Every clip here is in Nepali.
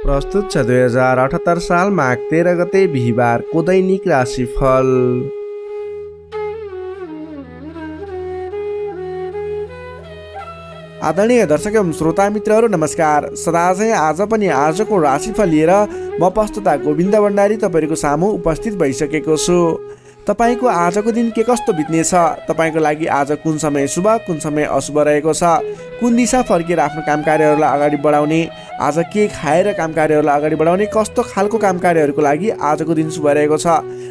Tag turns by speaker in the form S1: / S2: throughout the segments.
S1: प्रस्तुत छ 2078 साल माघ 13 गते बिहीबारको दैनिक राशिफल। आदरणीय दर्शक एवं श्रोता मित्रहरू नमस्कार। सदाझै आज पनि आजको राशिफल लिएर म प्रस्तुता गोविन्द भण्डारी तपाईँहरूको सामु उपस्थित भइसकेको छु। तपाईँको आजको दिन के कस्तो बित्नेछ, तपाईँको लागि आज कुन समय शुभ कुन समय अशुभ रहेको छ, कुन दिशा फर्किएर आफ्नो काम कार्यहरूलाई अगाडि बढाउने, आज के खाएर काम कार्यहरूलाई अगाडि बढाउने, कस्तो खालको काम कार्यहरूको लागि आजको दिन शुभ रहेको छ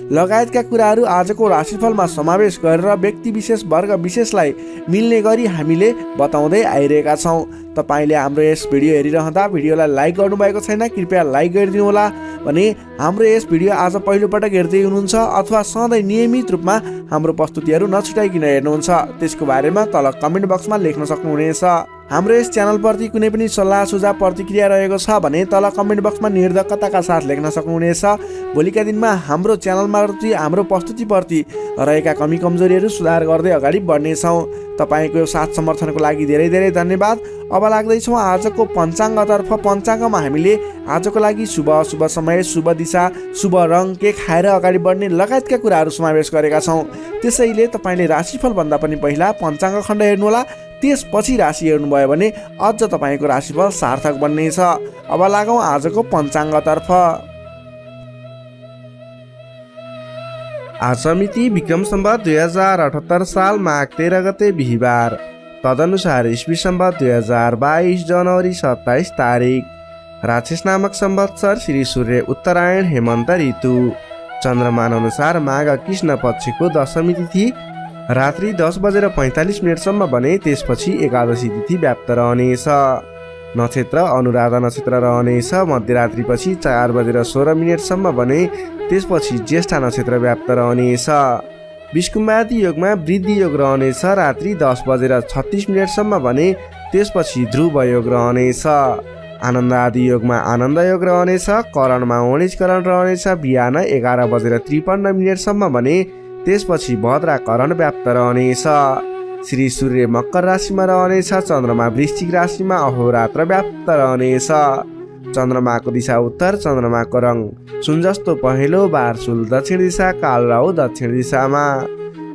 S1: लगायतका कुराहरू आजको राशिफलमा समावेश गरेर व्यक्ति विशेष वर्ग विशेषलाई मिल्ने गरी हामीले बताउँदै आइरहेका छौँ। तपाईँले हाम्रो यस भिडियो हेरिरहँदा भिडियोलाई लाइक गर्नुभएको छैन, कृपया लाइक गरिदिनु होला। भने हाम्रो यस भिडियो आज पहिलोपटक हेर्दै हुनुहुन्छ अथवा सधैँ नियमित रूपमा हाम्रो प्रस्तुतिहरू नछुटाइकन हेर्नुहुन्छ, त्यसको बारेमा तल कमेन्ट बक्समा लेख्न सक्नुहुनेछ। हाम्रो यस च्यानलप्रति कुनै पनि सल्लाह सुझाव प्रतिक्रिया रहेको छ भने तल कमेन्ट बक्समा निर्धक्कताका साथ लेख्न सक्नुहुनेछ। भोलिका दिनमा हाम्रो च्यानलमार्फत हाम्रो प्रस्तुतिप्रति रहेका कमी कमजोरीहरू सुधार गर्दै अगाडि बढ्नेछौँ। तपाईँको साथ समर्थनको लागि धेरै धेरै धन्यवाद। अब लाग्दैछौँ आजको पञ्चाङ्गतर्फ। पञ्चाङ्गमा हामीले आजको लागि शुभ अशुभ समय, शुभ दिशा, शुभ रङ, के खाएर अगाडि बढ्ने लगायतका कुराहरू समावेश गरेका छौँ। त्यसैले तपाईँले राशिफलभन्दा पनि पहिला पञ्चाङ्ग खण्ड हेर्नुहोला, त्यसपछि राशि हेर्नुभयो भने अझ तपाईँको राशिफल सार्थक बन्नेछ। अब लागौँ आजको पञ्चाङ्गतर्फ। आज मिति विक्रम सम्वत 2078 साल माघ 13 गते बिहीबार, तदनुसार इस्वी सम्वत 2022 जनवरी 27 तारिक। राक्षस नामक संवत्सर श्री सूर्य उत्तरायण हेमन्त ऋतु। चन्द्रमान अनुसार माघ कृष्ण पक्षको दशमी तिथि रात्रि 10:45 भने त्यसपछि एकादशी तिथि व्याप्त रहनेछ। नक्षत्र अनुराधा नक्षत्र रहनेछ। मध्यरात्रिपछि 4:16 भने त्यसपछि ज्येष्ठा नक्षत्र व्याप्त रहनेछ। विष्कुम्बादी योगमा वृद्धि योग रहनेछ। रात्रि 10:36 भने त्यसपछि ध्रुव योग रहनेछ। आनन्द आदि योगमा आनन्द योग रहनेछ। करणमा वणिजकरण रहनेछ। बिहान 11:53 भने त्यसपछि भद्रा करण व्याप्त रहनेछ। श्री सूर्य मकर राशिमा रहनेछ। चन्द्रमा वृश्चिक राशिमा अहोरात्र व्याप्त रहनेछ। चन्द्रमाको दिशा उत्तर। चन्द्रमाको रङ सुन जस्तो पहेँलो। बारसुल दक्षिण दिशा। कालराहु दक्षिण दिशामा।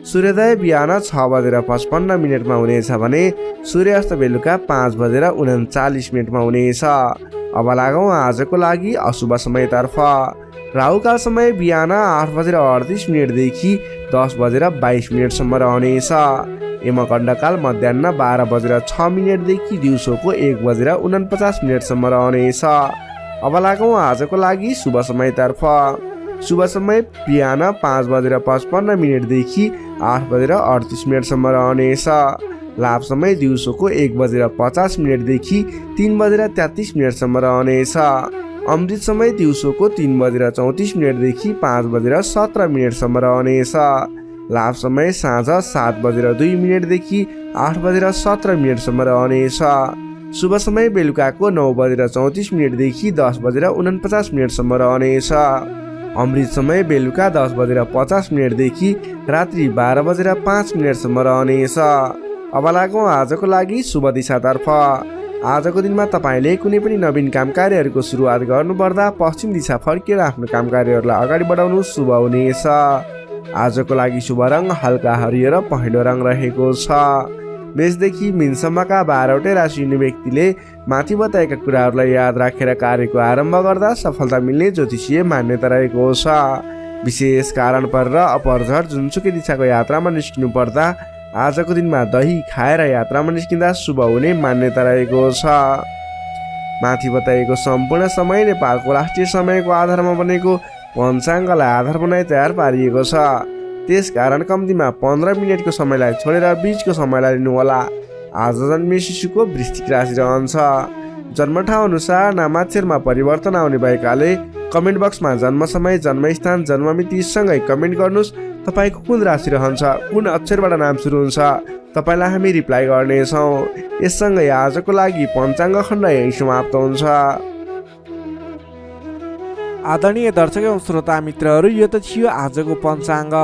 S1: सूर्योदय बिहान 6:55 हुनेछ भने सूर्यास्त बेलुका 5:39 हुनेछ। अब लागौँ आजको लागि अशुभ समयतर्फ। राहुकाल समय बिहान 8:38 देखि 10:22 रहनेछ। यमकण्डकाल मध्याह्न 12:06 देखि दिउँसोको 1:49 रहनेछ। अब लागौँ आजको लागि शुभ समयतर्फ। शुभ समय बिहान 5:55 देखि 8:38 रहनेछ। लाभ समय दिउँसोको 1:50 देखि 3:33 रहनेछ। अमृत समय दिउँसोको 3:34 देखि 5:17 रहनेछ। लाभ समय साँझ 7:02 देखि 8:17 रहनेछ। शुभ समय बेलुकाको 9:34 देखि 10:49 रहनेछ। अमृत समय बेलुका 10:50 देखि रात्रि 12:05 रहनेछ। अब लागौँ आजको लागि शुभ दिशातर्फ। आजको दिनमा तपाईँले कुनै पनि नवीन काम कार्यहरूको सुरुवात गर्नुपर्दा पश्चिम दिशा फर्किएर आफ्नो काम कार्यहरूलाई अगाडि बढाउनु शुभ हुनेछ। आजको लागि शुभ रङ हल्का हरियो र पहेँलो रङ रहेको छ। मेषदेखि मीनसम्मका 12वटै राशि हुने व्यक्तिले माथि बताएका कुराहरूलाई याद राखेर कार्यको आरम्भ गर्दा सफलता मिल्ने ज्योतिषीय मान्यता रहेको छ। विशेष कारण परेर अपरझट जुनसुकै दिशाको यात्रामा निस्किनु पर्दा आजको दिनमा दही खाएर यात्रामा निस्किँदा शुभ हुने मान्यता रहेको छ। माथि बताइएको सम्पूर्ण समय नेपालको राष्ट्रिय समयको आधारमा बनेको पञ्चाङ्गलाई आधार बनाई तयार पारिएको छ। त्यसकारण कम्तीमा 15 मिनटको समयलाई छोडेर बीचको समयलाई लिनुहोला। आज जन्मिए शिशुको वृश्चिक राशि रहन्छ। जन्मठाउँ अनुसार नामाक्षरमा परिवर्तन आउने भएकाले कमेन्ट बक्समा जन्म समय, जन्मस्थान, जन्ममिति सँगै कमेन्ट गर्नुहोस्। तपाईँको कुन राशि रहन्छ, कुन अक्षरबाट नाम सुरु हुन्छ, तपाईँलाई हामी रिप्लाई गर्नेछौँ। यससँगै आजको लागि पञ्चाङ्ग खण्ड यही समाप्त हुन्छ। आदरणीय दर्शक एवं श्रोता मित्रहरू, यो त थियो आजको पञ्चाङ्ग।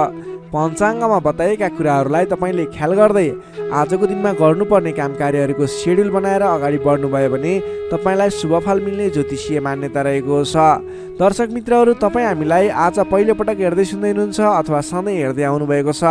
S2: पञ्चाङ्गमा बताएका कुराहरूलाई तपाईँले ख्याल गर्दै आजको दिनमा गर्नुपर्ने काम कार्यहरूको सेड्युल बनाएर अगाडि बढ्नुभयो भने तपाईँलाई शुभफल मिल्ने ज्योतिषीय मान्यता रहेको छ। दर्शक मित्रहरू, तपाईँ हामीलाई आज पहिलोपटक हेर्दै सुन्दै हुनुहुन्छ अथवा सधैँ हेर्दै आउनुभएको छ।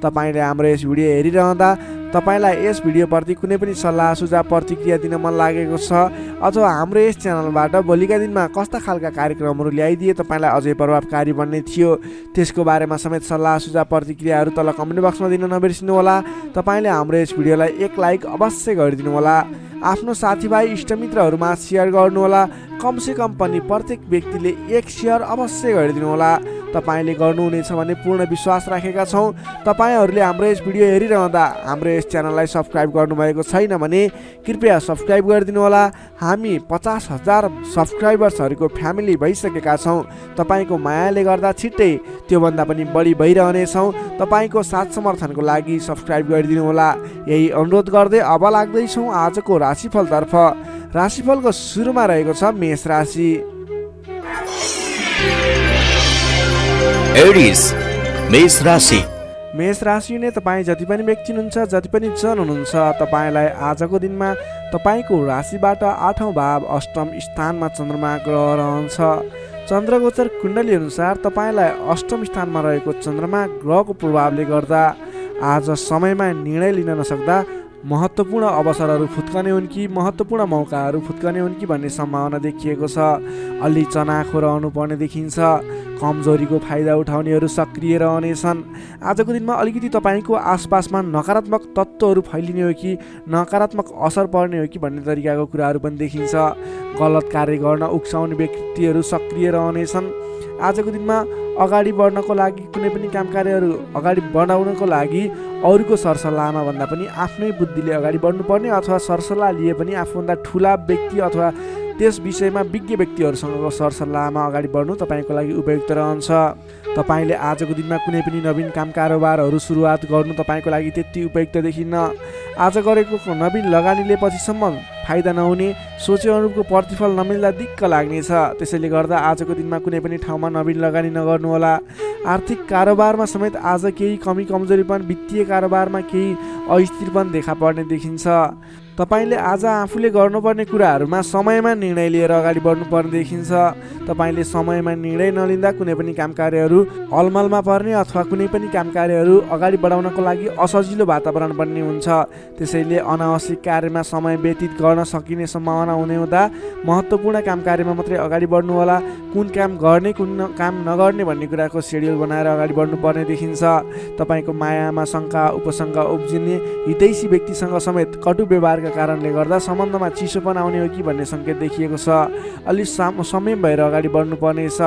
S2: तपाईँले हाम्रो यस भिडियो हेरिरहँदा तपाईँलाई यस भिडियोप्रति कुनै पनि सल्लाह सुझाव प्रतिक्रिया दिन मन लागेको छ अथवा हाम्रो यस च्यानलबाट भोलिका दिनमा कस्ता खालका कार्यक्रमहरू ल्याइदिए तपाईँलाई अझै प्रभावकारी बन्ने थियो त्यसको बारेमा समेत सल्लाह सुझाव प्रतिक्रियाहरू तल कमेन्ट बक्समा दिन नबिर्सिनु होला। तपाईँले हाम्रो यस भिडियोलाई एक लाइक अवश्य गरिदिनु होला। आफ्नो साथीभाइ इष्टमित्रहरूमा सेयर गर्नुहोला। कमसेकम पनि प्रत्येक व्यक्तिले एक सेयर अवश्य गरिदिनु होला। तपाईँले गर्नुहुनेछ भन्ने पूर्ण विश्वास राखेका छौँ। तपाईँहरूले हाम्रो यस भिडियो हेरिरहँदा हाम्रो यस च्यानललाई सब्सक्राइब गर्नुभएको छैन भने कृपया सब्सक्राइब गरिदिनु होला। हामी 50,000 सब्सक्राइबर्सहरूको फ्यामिली भइसकेका छौँ। तपाईँको मायाले गर्दा छिट्टै त्योभन्दा पनि बढी भइरहनेछौँ। तपाईँको साथ समर्थनको लागि सब्सक्राइब गरिदिनु होला। यही अनुरोध गर्दै अब लाग्दैछौँ आजको राशिफलतर्फ। राशिफलको सुरुमा रहेको छ मेष राशि।
S3: एरिस मेष राशि।
S2: मेष राशि नै तपाईँ जति पनि व्यक्ति हुनुहुन्छ, जति पनि जन हुनुहुन्छ, तपाईँलाई आजको दिनमा तपाईँको राशिबाट 8औं भाव अष्टम स्थानमा चन्द्रमा ग्रह रहन्छ। चन्द्रगोचर कुण्डली अनुसार तपाईँलाई अष्टम स्थानमा रहेको चन्द्रमा ग्रहको प्रभावले गर्दा आज समयमा निर्णय लिन नसक्दा महत्त्वपूर्ण अवसरहरू फुत्कने हुन् कि महत्त्वपूर्ण मौकाहरू फुत्कने हुन् कि भन्ने सम्भावना देखिएको छ। अलि चनाखो रहनु पर्ने देखिन्छ। कमजोरीको फाइदा उठाउनेहरू सक्रिय रहनेछन्। आजको दिनमा अलिकति तपाईँको आसपासमा नकारात्मक तत्त्वहरू फैलिने हो कि नकारात्मक असर पर्ने हो कि भन्ने तरिकाको कुराहरू पनि देखिन्छ। गलत कार्य गर्न उक्साउने व्यक्तिहरू सक्रिय रहनेछन्। आजको दिनमा अगाडि बढ्नको लागि कुनै पनि काम कार्यहरू अगाडि बढाउनको लागि अरूको सरसल्लाहमा भन्दा पनि आफ्नै बुद्धिले अगाडि बढ्नुपर्ने अथवा सरसल्लाह लिए पनि आफूभन्दा ठुला व्यक्ति अथवा त्यस विषयमा विज्ञ व्यक्तिहरूसँगको सरसल्लाहमा अगाडि बढ्नु तपाईँको लागि उपयुक्त रहन्छ। तपाईँले आजको दिनमा कुनै पनि नवीन काम कारोबारहरू सुरुवात गर्नु तपाईँको लागि त्यति उपयुक्त देखिन्न। आज गरेको नवीन लगानीले पछिसम्म फाइदा नहुने, सोचे अनुरूपको प्रतिफल नमिल्दा दिक्क लाग्नेछ। त्यसैले गर्दा आजको दिनमा कुनै पनि ठाउँमा नवीन लगानी नगर्नुहोला। आर्थिक कारोबारमा समेत आज केही कमी कमजोरीपन, वित्तीय कारोबारमा केही अस्थिरपन देखा पर्ने देखिन्छ। तपाईँले आज आफूले गर्नुपर्ने कुराहरूमा समयमा निर्णय लिएर अगाडि बढ्नुपर्ने देखिन्छ। तपाईँले समयमा निर्णय नलिँदा कुनै पनि काम कार्यहरू अलमलमा पर्ने अथवा कुनै पनि काम कार्यहरू अगाडि बढाउनको लागि असजिलो वातावरण बन्ने हुन्छ। त्यसैले अनावश्यक कार्यमा समय व्यतीत गर्न सकिने सम्भावना हुने हुँदा महत्त्वपूर्ण काम कार्यमा मात्रै अगाडि बढ्नु होला। कुन काम गर्ने कुन काम नगर्ने भन्ने कुराको सेड्युल बनाएर अगाडि बढ्नुपर्ने देखिन्छ। तपाईँको मायामा शङ्का उपशङ्का उब्जिने, हितैषी व्यक्तिसँग समेत कटु व्यवहारका कारणले गर्दा सम्बन्धमा चिसोपन आउने हो कि भन्ने सङ्केत देखिएको छ। अलि संयम भएर अगाडि बढ्नुपर्नेछ।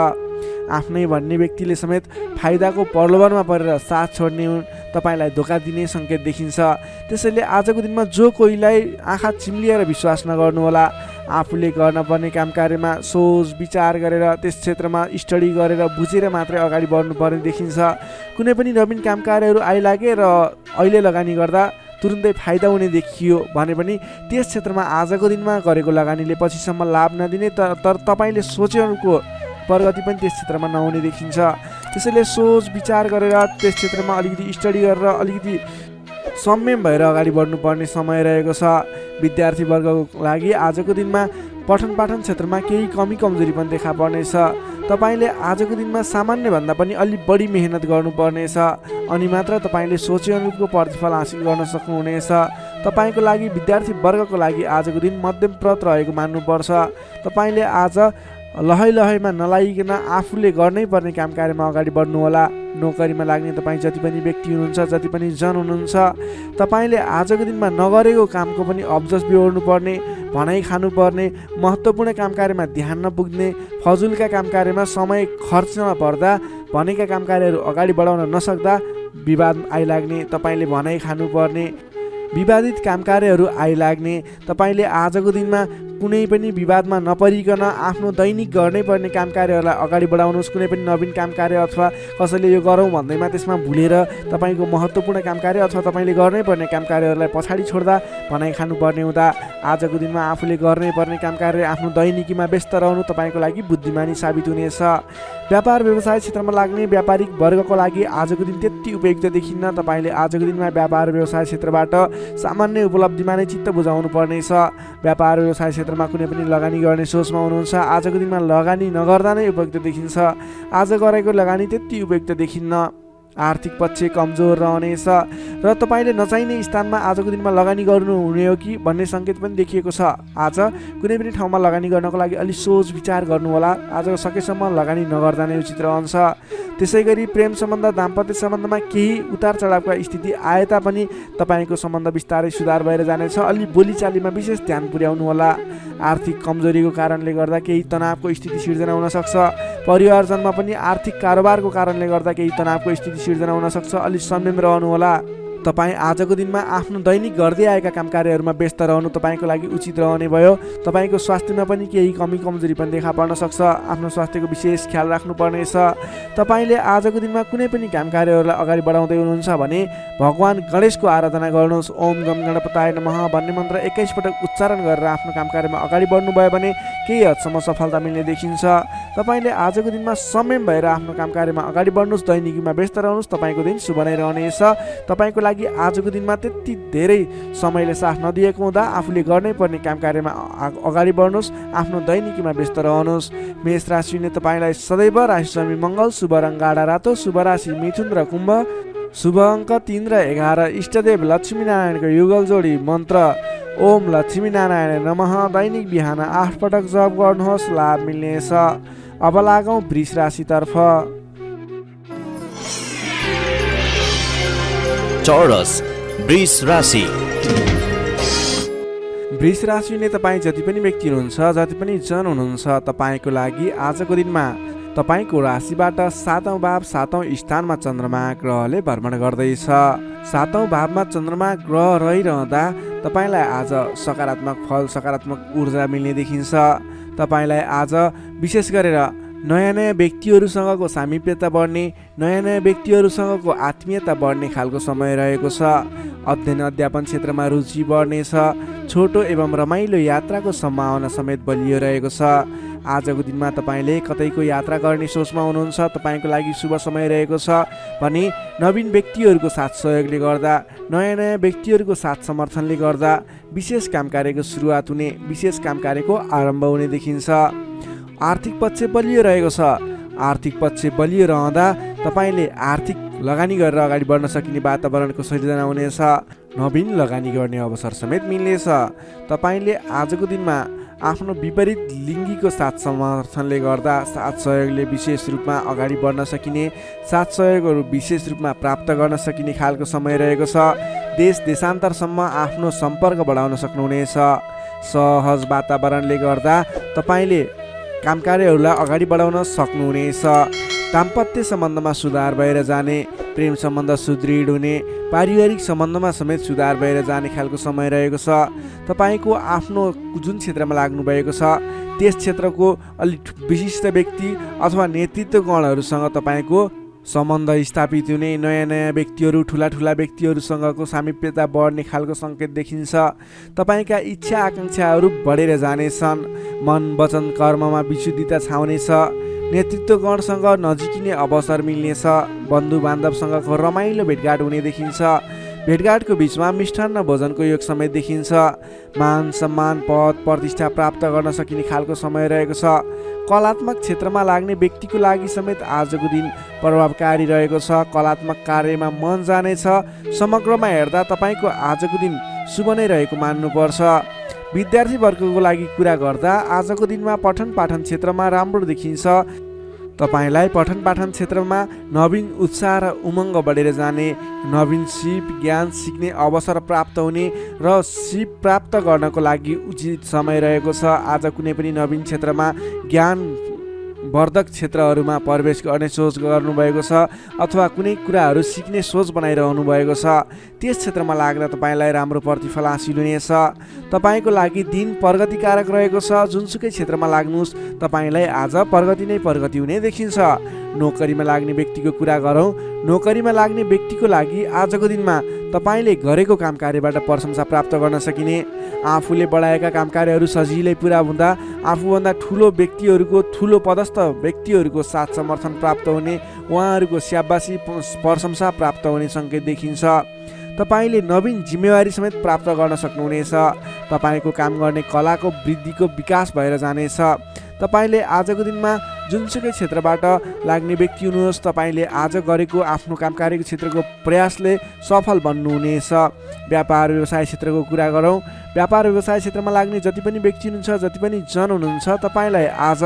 S2: आफ्नै भन्ने व्यक्तिले समेत फाइदाको प्रलोभनमा परेर साथ छोड्ने हुन्, तपाईँलाई धोका दिने सङ्केत देखिन्छ। त्यसैले आजको दिनमा जो कोहीलाई आँखा चिम्लिएर विश्वास नगर्नुहोला। आफूले गर्नुपर्ने काम कार्यमा सोच विचार गरेर त्यस क्षेत्रमा स्टडी गरेर बुझेर मात्रै अगाडि बढ्नुपर्ने देखिन्छ। कुनै पनि नवीन काम कार्यहरू आइलागे र अहिले लगानी गर्दा तुरुन्तै फाइदा हुने देखियो भने पनि त्यस क्षेत्रमा आजको दिनमा गरेको लगानीले पछिसम्म लाभ नदिने तर तपाईँले सोचेको प्रगति पनि त्यस क्षेत्रमा नहुने देखिन्छ। त्यसैले सोच विचार गरेर त्यस क्षेत्रमा अलिकति स्टडी गरेर अलिकति संयम भएर अगाडि बढ्नुपर्ने समय रहेको छ। विद्यार्थी वर्गको लागि आजको दिनमा पठन पाठन क्षेत्रमा केही कमी कमजोरी पनि देखा पर्नेछ। तपाईँले आजको दिनमा सामान्यभन्दा पनि अलि बढी मेहनत गर्नुपर्नेछ अनि मात्र तपाईँले सोचे अनुरूपको प्रतिफल हासिल गर्न सक्नुहुनेछ। तपाईँको लागि विद्यार्थी वर्गको लागि आजको दिन मध्यमप्रद रहेको मान्नुपर्छ। तपाईँले आज लहैमा नलागिकन आफूले गर्नै पर्ने काम कार्यमा अगाडि बढ्नुहोला। नोकरीमा लाग्ने तपाईँ जति पनि व्यक्ति हुनुहुन्छ, जति पनि जन हुनुहुन्छ, तपाईँले आजको दिनमा नगरेको कामको पनि अब्जस बिहोर्नुपर्ने, भनाइ खानुपर्ने, महत्त्वपूर्ण काम कार्यमा ध्यान नपुग्ने, फजुलका काम कार्यमा समय खर्चमा पर्दा भनेका काम कार्यहरू अगाडि बढाउन नसक्दा विवाद आइलाग्ने, तपाईँले भनाइ खानुपर्ने, विवादित काम कार्यहरू आइलाग्ने, तपाईँले आजको दिनमा कुनै पनि विवादमा नपरिकन आफ्नो दैनिक गर्नै पर्ने काम कार्यहरूलाई अगाडि बढाउनुहोस्। कुनै पनि नवीन काम कार्य अथवा कसैले यो गरौँ भन्दैमा त्यसमा भुलेर तपाईँको महत्त्वपूर्ण काम कार्य अथवा तपाईँले गर्नै पर्ने काम कार्यहरूलाई पछाडि छोड्दा भनाइ खानुपर्ने हुँदा आजको दिनमा आफूले गर्नै पर्ने काम कार्य आफ्नो दैनिकीमा व्यस्त रहनु तपाईँको लागि बुद्धिमानी साबित हुनेछ। व्यापार व्यवसाय क्षेत्रमा लाग्ने व्यापारिक वर्गको लागि आजको दिन त्यति उपयुक्त देखिन्न। तपाईँले आजको दिनमा व्यापार व्यवसाय क्षेत्रबाट सामान्य उपलब्धिमा नै चित्त बुझाउनु पर्नेछ। व्यापार व्यवसाय क्षेत्रमा कुनै पनि लगानी गर्ने सोचमा हुनुहुन्छ, आजको दिनमा लगानी नगर्दा नै उपयुक्त देखिन्छ। आज गरेको लगानी त्यति उपयुक्त देखिन्न। आर्थिक पक्ष कमजोर रहनेछ र तपाईँले नचाहिने स्थानमा आजको दिनमा लगानी गर्नुहुने हो कि भन्ने सङ्केत पनि देखिएको छ। आज कुनै पनि ठाउँमा लगानी गर्नको लागि अलि सोच विचार गर्नुहोला। आज सकेसम्म लगानी नगर्दा नै उचित रहन्छ। त्यसै गरी प्रेम सम्बन्ध दाम्पत्य सम्बन्धमा केही उतार चढावका स्थिति आए तापनि तपाईँको सम्बन्ध बिस्तारै सुधार भएर जानेछ। अलि बोलीचालीमा विशेष ध्यान पुर्याउनु होला। आर्थिक कमजोरीको कारणले गर्दा केही तनावको स्थिति सिर्जना हुन सक्छ। परिवारजनमा पनि आर्थिक कारोबारको कारणले गर्दा केही तनावको स्थिति सिर्जना हुन सक्छ। अलि संयम रहनु होला। तपाईँ आजको दिनमा आफ्नो दैनिक गर्दै आएका काम कार्यहरूमा व्यस्त रहनु तपाईँको लागि उचित रहने भयो। तपाईँको स्वास्थ्यमा पनि केही कमी कमजोरी पनि देखा पर्न सक्छ। आफ्नो स्वास्थ्यको विशेष ख्याल राख्नुपर्नेछ। तपाईँले आजको दिनमा कुनै पनि काम कार्यहरूलाई अगाडि बढाउँदै हुनुहुन्छ भने भगवान गणेशको आराधना गर्नुहोस्। ओम गम गणपताय नमः भन्ने मन्त्र 21 पटक उच्चारण गरेर आफ्नो काम कार्यमा अगाडि बढ्नुभयो भने केही हदसम्म सफलता मिल्ने देखिन्छ। तपाईँले आजको दिनमा संयम भएर आफ्नो काम कार्यमा अगाडि बढ्नुहोस्। दैनिकीमा व्यस्त रहनुहोस्। तपाईँको दिन शुभ नै रहनेछ। तपाईँको लागि आजको दिनमा त्यति धेरै समयले साथ नदिएको हुँदा आफूले गर्नै पर्ने काम कार्यमा अगाडि बढ्नुहोस्। आफ्नो दैनिकीमा व्यस्त रहनुहोस्। मेष राशिले तपाईँलाई सदैव राशिस्वामी मङ्गल, शुभ रङ गाढा रातो, शुभ राशि मिथुन र कुम्भ, शुभ अङ्क 3 र 11, इष्टदेव लक्ष्मीनारायणको युगल जोडी मन्त्र ओम लक्ष्मीनारायण नमः। दैनिक बिहान 8 पटक जप गर्नुहोस्, लाभ मिल्नेछ। अब लागौँ वृष राशितर्फ।
S3: चौरस वृष राशि।
S2: वृष राशिले तपाईँ जति पनि व्यक्ति हुनुहुन्छ, जति पनि जन हुनुहुन्छ, तपाईँको लागि आजको दिनमा तपाईँको राशिबाट 7औं भाव 7औं स्थानमा चन्द्रमा ग्रहले भ्रमण गर्दैछ। 7औं भावमा चन्द्रमा ग्रह रहिरहँदा तपाईँलाई आज सकारात्मक फल, सकारात्मक ऊर्जा मिल्ने देखिन्छ। तपाईँलाई आज विशेष गरेर नयाँ नयाँ व्यक्तिहरूसँगको सामिप्यता बढ्ने, नयाँ नयाँ व्यक्तिहरूसँगको आत्मीयता बढ्ने खालको समय रहेको छ। अध्ययन अध्यापन क्षेत्रमा रुचि बढ्नेछ। छोटो एवं रमाइलो यात्राको सम्भावना समेत बलियो रहेको छ। आजको दिनमा तपाईँले कतैको यात्रा गर्ने सोचमा हुनुहुन्छ, तपाईँको लागि शुभ समय रहेको छ भने नवीन व्यक्तिहरूको साथ सहयोगले गर्दा, नयाँ नयाँ व्यक्तिहरूको साथ समर्थनले गर्दा विशेष काम कार्यको सुरुवात हुने, विशेष काम कार्यको आरम्भ हुने देखिन्छ। आर्थिक पक्ष बलियो रहेको छ। आर्थिक पक्ष बलियो रहँदा तपाईँले आर्थिक लगानी गरेर अगाडि बढ्न सकिने वातावरणको सृजना हुनेछ। नवीन लगानी गर्ने अवसर समेत मिल्नेछ। तपाईँले आजको दिनमा आफ्नो विपरीत लिङ्गीको साथ समर्थनले गर्दा साथ सहयोगले विशेष रूपमा अगाडि बढ्न सकिने, साथ सहयोगहरू विशेष रूपमा प्राप्त गर्न सकिने खालको समय रहेको छ। देश देशान्तरसम्म आफ्नो सम्पर्क बढाउन सक्नुहुनेछ। सहज वातावरणले गर्दा तपाईँले काम कार्यहरूलाई अगाडि बढाउन सक्नुहुनेछ। दाम्पत्य सम्बन्धमा सुधार भएर जाने, प्रेम सम्बन्ध सुदृढ हुने, पारिवारिक सम्बन्धमा समेत सुधार भएर जाने खालको समय रहेको छ। तपाईँको आफ्नो जुन क्षेत्रमा लाग्नु भएको छ त्यस क्षेत्रको अलिक विशिष्ट व्यक्ति अथवा नेतृत्वगणहरूसँग तपाईँको सम्बन्ध स्थापित हुने, नयाँ नयाँ व्यक्तिहरू, ठुला ठुला व्यक्तिहरूसँगको सामिप्यता बढ्ने खालको सङ्केत देखिन्छ। तपाईँका इच्छा आकाङ्क्षाहरू बढेर जानेछन्। मन वचन कर्ममा विशुद्धिता छाउनेछ। नेतृत्वगणसँग नजिकिने अवसर मिल्नेछ। बन्धु बान्धवसँगको रमाइलो भेटघाट हुने देखिन्छ। भेटघाटको बिचमा मिष्टान्न भोजनको योग समेत देखिन्छ। मान सम्मान पद प्रतिष्ठा प्राप्त गर्न सकिने खालको समय रहेको छ। कलात्मक क्षेत्रमा लाग्ने व्यक्तिको लागि समेत आजको दिन प्रभावकारी रहेको छ। कलात्मक कार्यमा मन जानेछ। समग्रमा हेर्दा तपाईँको आजको दिन शुभ नै रहेको मान्नुपर्छ। विद्यार्थी वर्गको लागि कुरा गर्दा आजको दिनमा पठन पाठन क्षेत्रमा राम्रो देखिन्छ। तपाईँलाई पठन पाठन क्षेत्रमा नवीन उत्साह र उमङ्ग बढेर जाने, नवीन सिप ज्ञान सिक्ने अवसर प्राप्त हुने र सिप प्राप्त गर्नको लागि उचित समय रहेको छ। आज कुनै पनि नवीन क्षेत्रमा ज्ञान वर्धक क्षेत्रहरूमा प्रवेश गर्ने सोच गर्नुभएको छ अथवा कुनै कुराहरू सिक्ने सोच बनाइरहनु भएको छ, त्यस क्षेत्रमा लाग्दा तपाईँलाई राम्रो प्रतिफल हासिल हुनेछ। तपाईँको लागि दिन प्रगतिकारक रहेको छ। जुनसुकै क्षेत्रमा लाग्नुहोस् तपाईँलाई आज प्रगति नै प्रगति हुने देखिन्छ। नोकरीमा लाग्ने व्यक्तिको कुरा गरौँ। नोकरीमा लाग्ने व्यक्तिको लागि आजको दिनमा तपाईँले गरेको काम कार्यबाट प्रशंसा प्राप्त गर्न सकिने, आफूले बढाएका काम कार्यहरू सजिलै पुरा हुँदा आफूभन्दा ठुलो व्यक्तिहरूको, ठुलो पदस्थ व्यक्तिहरूको साथ समर्थन प्राप्त हुने, उहाँहरूको स्याबासी प्रशंसा प्राप्त हुने सङ्केत देखिन्छ। तपाईँले नवीन जिम्मेवारी समेत प्राप्त गर्न सक्नुहुनेछ। तपाईँको काम गर्ने कलाको वृद्धिको विकास भएर जानेछ। तपाईँले आजको दिनमा जुनसुकै क्षेत्रबाट लाग्ने व्यक्ति हुनुहोस्, तपाईँले आज गरेको आफ्नो काम कार्यको क्षेत्रको प्रयासले सफल बन्नुहुनेछ। व्यापार व्यवसाय क्षेत्रको कुरा गरौँ। व्यापार व्यवसाय क्षेत्रमा लाग्ने जति पनि व्यक्ति हुनुहुन्छ, जति पनि जन हुनुहुन्छ, तपाईँलाई आज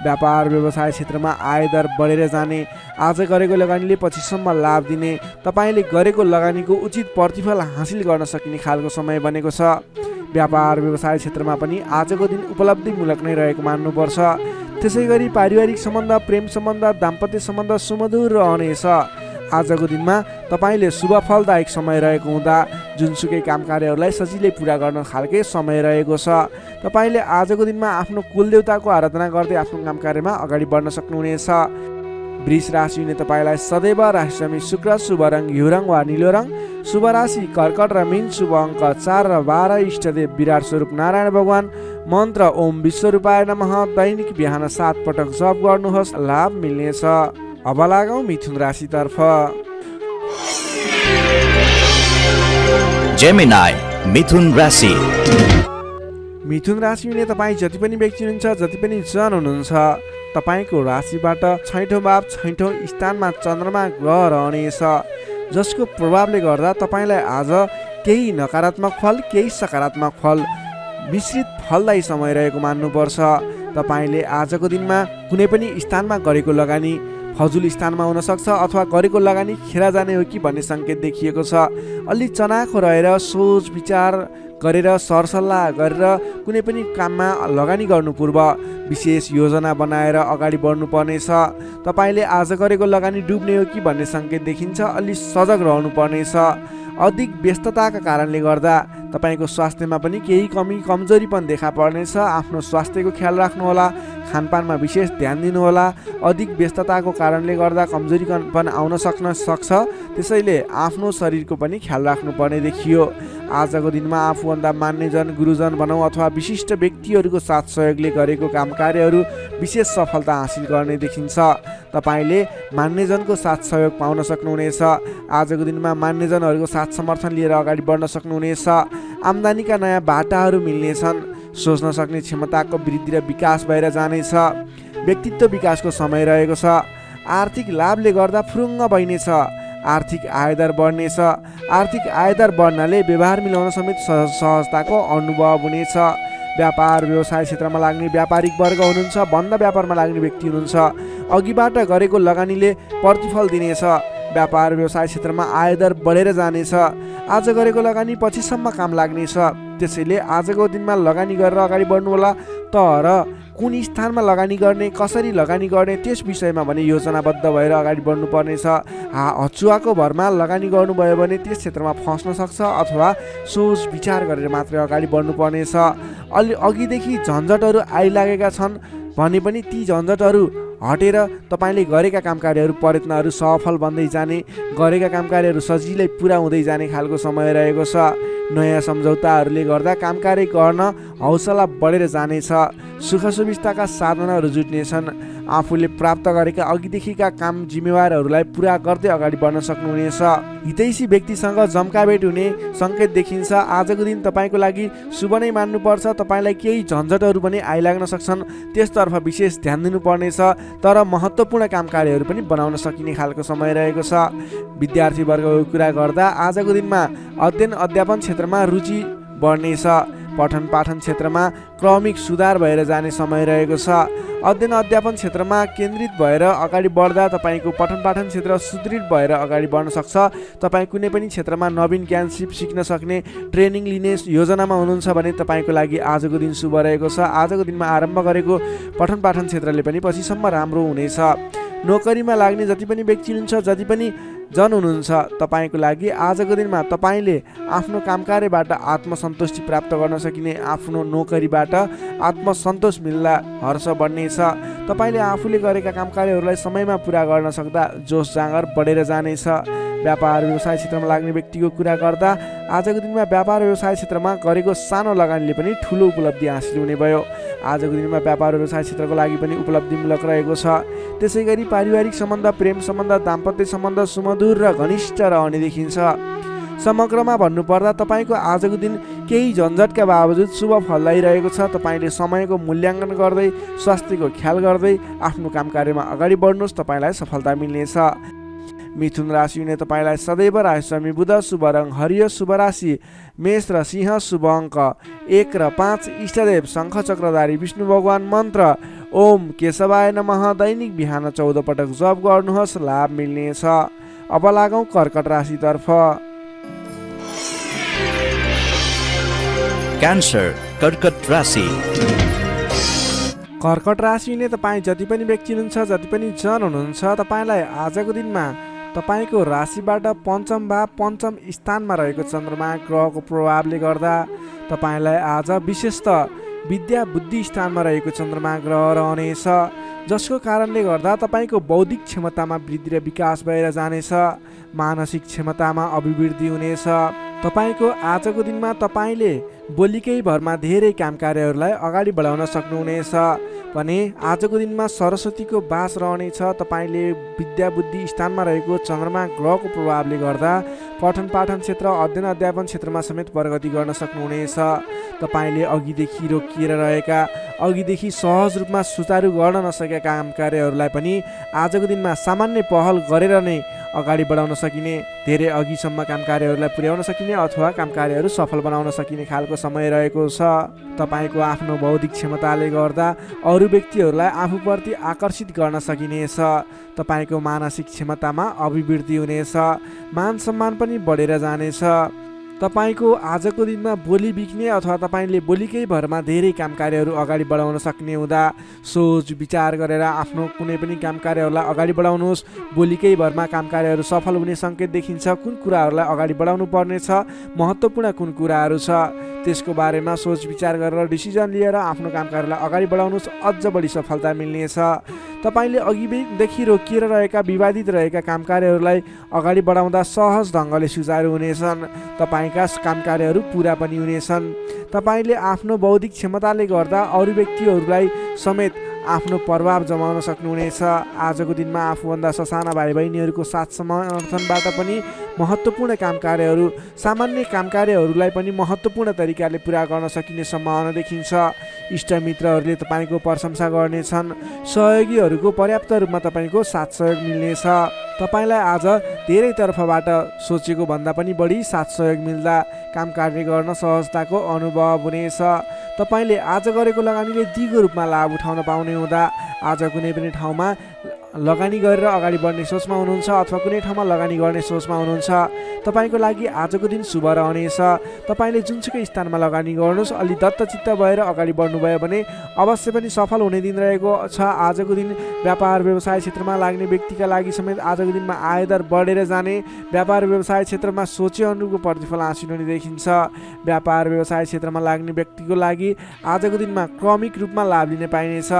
S2: व्यापार व्यवसाय क्षेत्रमा आयदर बढेर जाने, आज गरेको लगानीले पछिसम्म लाभ दिने, तपाईँले गरेको लगानीको उचित प्रतिफल हासिल गर्न सकिने खालको समय बनेको छ। व्यापार व्यवसाय क्षेत्रमा पनि आजको दिन उपलब्धिमूलक नै रहेको मान्नुपर्छ। त्यसै गरी पारिवारिक सम्बन्ध, प्रेम सम्बन्ध, दाम्पत्य सम्बन्ध सुमधुर रहनेछ। आजको दिनमा तपाईँले शुभ फलदायक समय रहेको हुँदा जुनसुकै काम कार्यहरूलाई सजिलै पुरा गर्न खालके समय रहेको छ। तपाईँले आजको दिनमा आफ्नो कुलदेवताको आराधना गर्दै आफ्नो काम कार्यमा अगाडि बढ्न सक्नुहुनेछ। वृष राशि हुने तपाईँलाई सदैव राशिसमी शुक्र, शुभ रङ घिउ रङ वा निलो रङ, शुभ राशि कर्कट र मीन, शुभ अङ्क 4 र 12, इष्टदेव विराट स्वरूप नारायण भगवान, मन्त्र ओम विश्वरूपाय नमः, दैनिक बिहान 7 पटक जप गर्नुहोस्, लाभ मिल्नेछ। अब लागौँ मिथुन राशितर्फ।
S3: जेमिनाई मिथुन राशि।
S2: मिथुन राशि हुने तपाईँ जति पनि व्यक्ति हुनुहुन्छ, जति पनि जन हुनुहुन्छ, तपाईँको राशिबाट 6औं भाव 6औं स्थानमा चन्द्रमा ग्रह रहनेछ, जसको प्रभावले गर्दा तपाईँलाई आज केही नकारात्मक फल, केही सकारात्मक फल, मिश्रित फलदायी समय रहेको मान्नुपर्छ। तपाईँले आजको दिनमा कुनै पनि स्थानमा गरेको लगानी फजुल स्थानमा हुनसक्छ अथवा गरेको लगानी खेर जाने हो कि भन्ने सङ्केत देखिएको छ। अलि चनाखो रहेर सोच विचार गरेर सरसल्लाह गरेर कुनै पनि काममा लगानी गर्नु पूर्व विशेष योजना बनाएर अगाडि बढ्नुपर्नेछ। तपाईँले आज गरेको लगानी डुब्ने हो कि भन्ने सङ्केत देखिन्छ। अलि सजग रहनुपर्नेछ। अधिक व्यस्तताका कारणले गर्दा तपाईँको स्वास्थ्यमा पनि केही कमजोरीपन देखा पर्नेछ। आफ्नो स्वास्थ्यको ख्याल राख्नुहोला, खानपानमा विशेष ध्यान दिनुहोला। अधिक व्यस्तताको कारणले गर्दा कमजोरीपन आउन सक्छ, त्यसैले आफ्नो शरीरको पनि ख्याल राख्नुपर्ने देखियो। आजको दिनमा आफूभन्दा मान्यजन, गुरुजन भनौँ अथवा विशिष्ट व्यक्तिहरूको साथ सहयोगले गरेको काम कार्यहरू विशेष सफलता हासिल गर्ने देखिन्छ। तपाईँले मान्यजनको साथ सहयोग पाउन सक्नुहुनेछ। आजको दिनमा मान्यजनहरूको साथ समर्थन लिएर अगाडि बढ्न सक्नुहुनेछ। आम्दानीका नयाँ बाटाहरू मिल्नेछन्। सोच्न सक्ने क्षमताको वृद्धि र विकास भएर जानेछ। व्यक्तित्व विकासको समय रहेको छ। आर्थिक लाभले गर्दा फुरुङ्ग बढ्नेछ। आर्थिक आयदर बढ्नेछ। आर्थिक आयदर बढ्नाले व्यवहार मिलाउन समेत सहजताको अनुभव हुनेछ। व्यापार व्यवसाय क्षेत्रमा लाग्ने व्यापारिक वर्ग हुनुहुन्छ, बन्द व्यापारमा लाग्ने व्यक्ति हुनुहुन्छ, अघिबाट गरेको लगानीले प्रतिफल दिनेछ। व्यापार व्यवसाय क्षेत्रमा आयदर बढेर जानेछ। आज गरेको लगानी पछिसम्म काम लाग्नेछ। त्यसैले आजको दिनमा लगानी गरेर अगाडि बढ्नु होला। तर कुन स्थानमा लगानी गर्ने, कसरी लगानी गर्ने, त्यस विषयमा भने योजनाबद्ध भएर अगाडि बढ्नु पर्नेछ। हचुवाको भरमा लगानी गर्नुभयो भने त्यस क्षेत्रमा फस्न सक्छ अथवा सोच विचार गरेर मात्रै अगाडि बढ्नु पर्नेछ। अघिदेखि झन्झटहरू आइलागेका छन् भने पनि ती झन्झटहरू हटेर तपाईँले गरेका काम कार्यहरू, प्रयत्नहरू सफल बन्दै जाने, गरेका काम कार्यहरू सजिलै पुरा हुँदै जाने खालको समय रहेको छ। नयाँ सम्झौताहरूले गर्दा काम कार्य गर्न हौसला बढेर जानेछ। सुख सुविस्ताका साधनहरू जुट्नेछन्। आफूले प्राप्त गरेका अघिदेखिका काम जिम्मेवारहरूलाई पुरा गर्दै अगाडि बढ्न सक्नुहुनेछ। हितैषी व्यक्तिसँग जम्काभेट हुने सङ्केत देखिन्छ। आजको दिन तपाईँको लागि शुभ नै मान्नुपर्छ। तपाईँलाई केही झन्झटहरू पनि आइलाग्न सक्छन्, त्यसतर्फ विशेष ध्यान दिनुपर्नेछ। तर महत्त्वपूर्ण काम कार्यहरू पनि बनाउन सकिने खालको समय रहेको छ। विद्यार्थी वर्गको कुरा गर्दा आजको दिनमा अध्ययन अध्यापन क्षेत्रमा रुचि बढ्नेछ। पठन पाठन क्षेत्रमा क्रमिक सुधार भएर जाने समय रहेको छ। अध्ययन अध्यापन क्षेत्रमा केन्द्रित भएर अगाडि बढ्दा तपाईँको पठन पाठन क्षेत्र सुदृढ भएर अगाडि बढ्न सक्छ। तपाईँ कुनै पनि क्षेत्रमा नवीन ज्ञान सिक्न सक्ने, ट्रेनिङ लिने योजनामा हुनुहुन्छ भने तपाईँको लागि आजको दिन शुभ रहेको छ। आजको दिनमा आरम्भ गरेको पठन पाठन क्षेत्रले पनि पछिसम्म राम्रो हुनेछ। नोकरीमा लाग्ने जति पनि व्यक्ति हुनुहुन्छ, जति पनि जन हुनुहुन्छ, तपाईँको लागि आजको दिनमा तपाईँले आफ्नो कामकार्यबाट आत्मसन्तुष्टि प्राप्त गर्न सकिने, आफ्नो नोकरीबाट आत्मसन्तोष मिल्दा हर्ष बढ्नेछ। तपाईँले आफूले गरेका कामकार्यहरूलाई समयमा पुरा गर्न सक्दा जोस जाँगर बढेर जानेछ। व्यापार व्यवसाय क्षेत्रमा लाग्ने व्यक्तिको कुरा गर्दा आजको दिनमा व्यापार व्यवसाय क्षेत्रमा गरेको सानो लगानीले पनि ठुलो उपलब्धि हासिल हुने भयो। आजको दिनमा व्यापार व्यवसाय क्षेत्रको लागि पनि उपलब्धिमूलक रहेको छ। त्यसै गरी पारिवारिक सम्बन्ध, प्रेम सम्बन्ध, दाम्पत्य सम्बन्ध सुमधुर र घनिष्ठ रहने देखिन्छ। समग्रमा भन्नुपर्दा तपाईँको आजको दिन केही झन्झटका बावजुद शुभ फलदायी रहेको छ। तपाईँले समयको मूल्याङ्कन गर्दै, स्वास्थ्यको ख्याल गर्दै आफ्नो कामकार्यमा अगाडि बढ्नुहोस्, तपाईँलाई सफलता मिल्नेछ। मिथुन राशि हुने तपाईँलाई सदैव राशिस्वामी बुध, शुभ रङ हरियो, शुभ राशि मेष र सिंह, शुभ अङ्क 1 र 5, इष्टदेव शङ्ख चक्रधारी विष्णु भगवान, मन्त्र ओम केशवाय नमः। दैनिक बिहान 14 पटक जप गर्नुहोस्, लाभ मिल्नेछ। अब लागौँ कर्कट राशितर्फ।
S3: क्यान्सर कर्कट राशि।
S2: कर्कट राशि हुने तपाईँ जति पनि व्यक्ति हुनुहुन्छ, जति पनि जन हुनुहुन्छ, तपाईँलाई आजको दिनमा तपाईँको राशिबाट पञ्चम भाव पञ्चम स्थानमा रहेको चन्द्रमा ग्रहको प्रभावले गर्दा तपाईँलाई आज विशेषतः विद्या बुद्धि स्थानमा रहेको चन्द्रमा ग्रह रहनेछ, जसको कारणले गर्दा तपाईँको बौद्धिक क्षमतामा वृद्धि र विकास भएर जानेछ। मानसिक क्षमतामा अभिवृद्धि हुनेछ। तपाईँको आजको दिनमा तपाईँले बोलीकै भरमा धेरै काम कार्यहरूलाई अगाडि बढाउन सक्नुहुनेछ भने आजको दिनमा सरस्वतीको बास रहनेछ। तपाईँले विद्या बुद्धि स्थानमा रहेको चन्द्रमा ग्रहको प्रभावले गर्दा पठन पाठन क्षेत्र, अध्ययन अध्यापन क्षेत्रमा समेत प्रगति गर्न सक्नुहुनेछ। तपाईँले अघिदेखि रोकिएर रहेका, अघिदेखि सहज रूपमा सुचारू गर्न नसकेका काम कार्यहरूलाई पनि आजको दिनमा सामान्य पहल गरेर नै अगाडि बढाउन सकिने, धेरै अघिसम्म काम कार्यहरूलाई पुर्याउन सकिने अथवा काम कार्यहरू सफल बनाउन सकिने खालको समय रहेको छ। तपाईँको आफ्नो बौद्धिक क्षमताले गर्दा अरू व्यक्तिहरूलाई आफूप्रति आकर्षित गर्न सकिनेछ। तपाईँको मानसिक क्षमतामा अभिवृद्धि हुनेछ। मान सम्मान पनि बढेर जानेछ। तपाईँको आजको दिनमा बोली बिक्ने अथवा तपाईँले बोलीकै भरमा धेरै काम कार्यहरू अगाडि बढाउन सक्ने हुँदा सोच विचार गरेर आफ्नो कुनै पनि काम कार्यहरूलाई अगाडि बढाउनुहोस्। बोलीकै भरमा काम कार्यहरू सफल हुने सङ्केत देखिन्छ। कुन कुराहरूलाई अगाडि बढाउनु पर्नेछ, महत्त्वपूर्ण कुन कुराहरू छ, त्यसको बारेमा सोच विचार गरेर डिसिजन लिएर आफ्नो काम कार्यलाई अगाडि बढाउनुहोस्, अझ बढी सफलता मिल्नेछ। तपाईँले अघिदेखि रोकिएर रहेका, विवादित रहेका काम कार्यहरूलाई अगाडि बढाउँदा सहज ढङ्गले सुचारू हुनेछन्। तपाईँका काम कार्यहरू पुरा पनि हुनेछन्। तपाईँले आफ्नो बौद्धिक क्षमताले गर्दा अरू व्यक्तिहरूलाई समेत आफ्नो प्रभाव जमाउन सक्नुहुनेछ। आजको दिनमा आफूभन्दा ससाना भाइ बहिनीहरूको साथ समर्थनबाट पनि महत्त्वपूर्ण काम कार्यहरू, सामान्य काम कार्यहरूलाई पनि महत्त्वपूर्ण तरिकाले पुरा गर्न सकिने सम्भावना देखिन्छ। इष्टमित्रहरूले तपाईँको प्रशंसा गर्नेछन्। सहयोगीहरूको पर्याप्त रूपमा तपाईँको साथ सहयोग मिल्नेछ। तपाईँलाई आज धेरै तर्फबाट सोचेको भन्दा पनि बढी साथ सहयोग मिल्दा काम कार्य गर्न सहजताको अनुभव हुनेछ। तपाईँले आज गरेको लगानीले दिगो रूपमा लाभ उठाउन पाउने हुँदा आज कुनै पनि ठाउँमा लगानी गरेर अगाडि बढ्ने सोचमा हुनुहुन्छ अथवा कुनै ठाउँमा लगानी गर्ने सोचमा हुनुहुन्छ, तपाईँको लागि आजको दिन शुभ रहनेछ। तपाईँले जुनसुकै स्थानमा लगानी गर्नुहोस्, अलि दत्तचित्त भएर अगाडि बढ्नुभयो भने अवश्य पनि सफल हुने दिन रहेको छ। आजको दिन व्यापार व्यवसाय क्षेत्रमा लाग्ने व्यक्तिका लागि समेत आजको दिनमा आयदर बढेर जाने, व्यापार व्यवसाय क्षेत्रमा सोचे अनुरूपको प्रतिफल हासिल हुने देखिन्छ। व्यापार व्यवसाय क्षेत्रमा लाग्ने व्यक्तिको लागि आजको दिनमा क्रमिक रूपमा लाभ लिने पाइनेछ।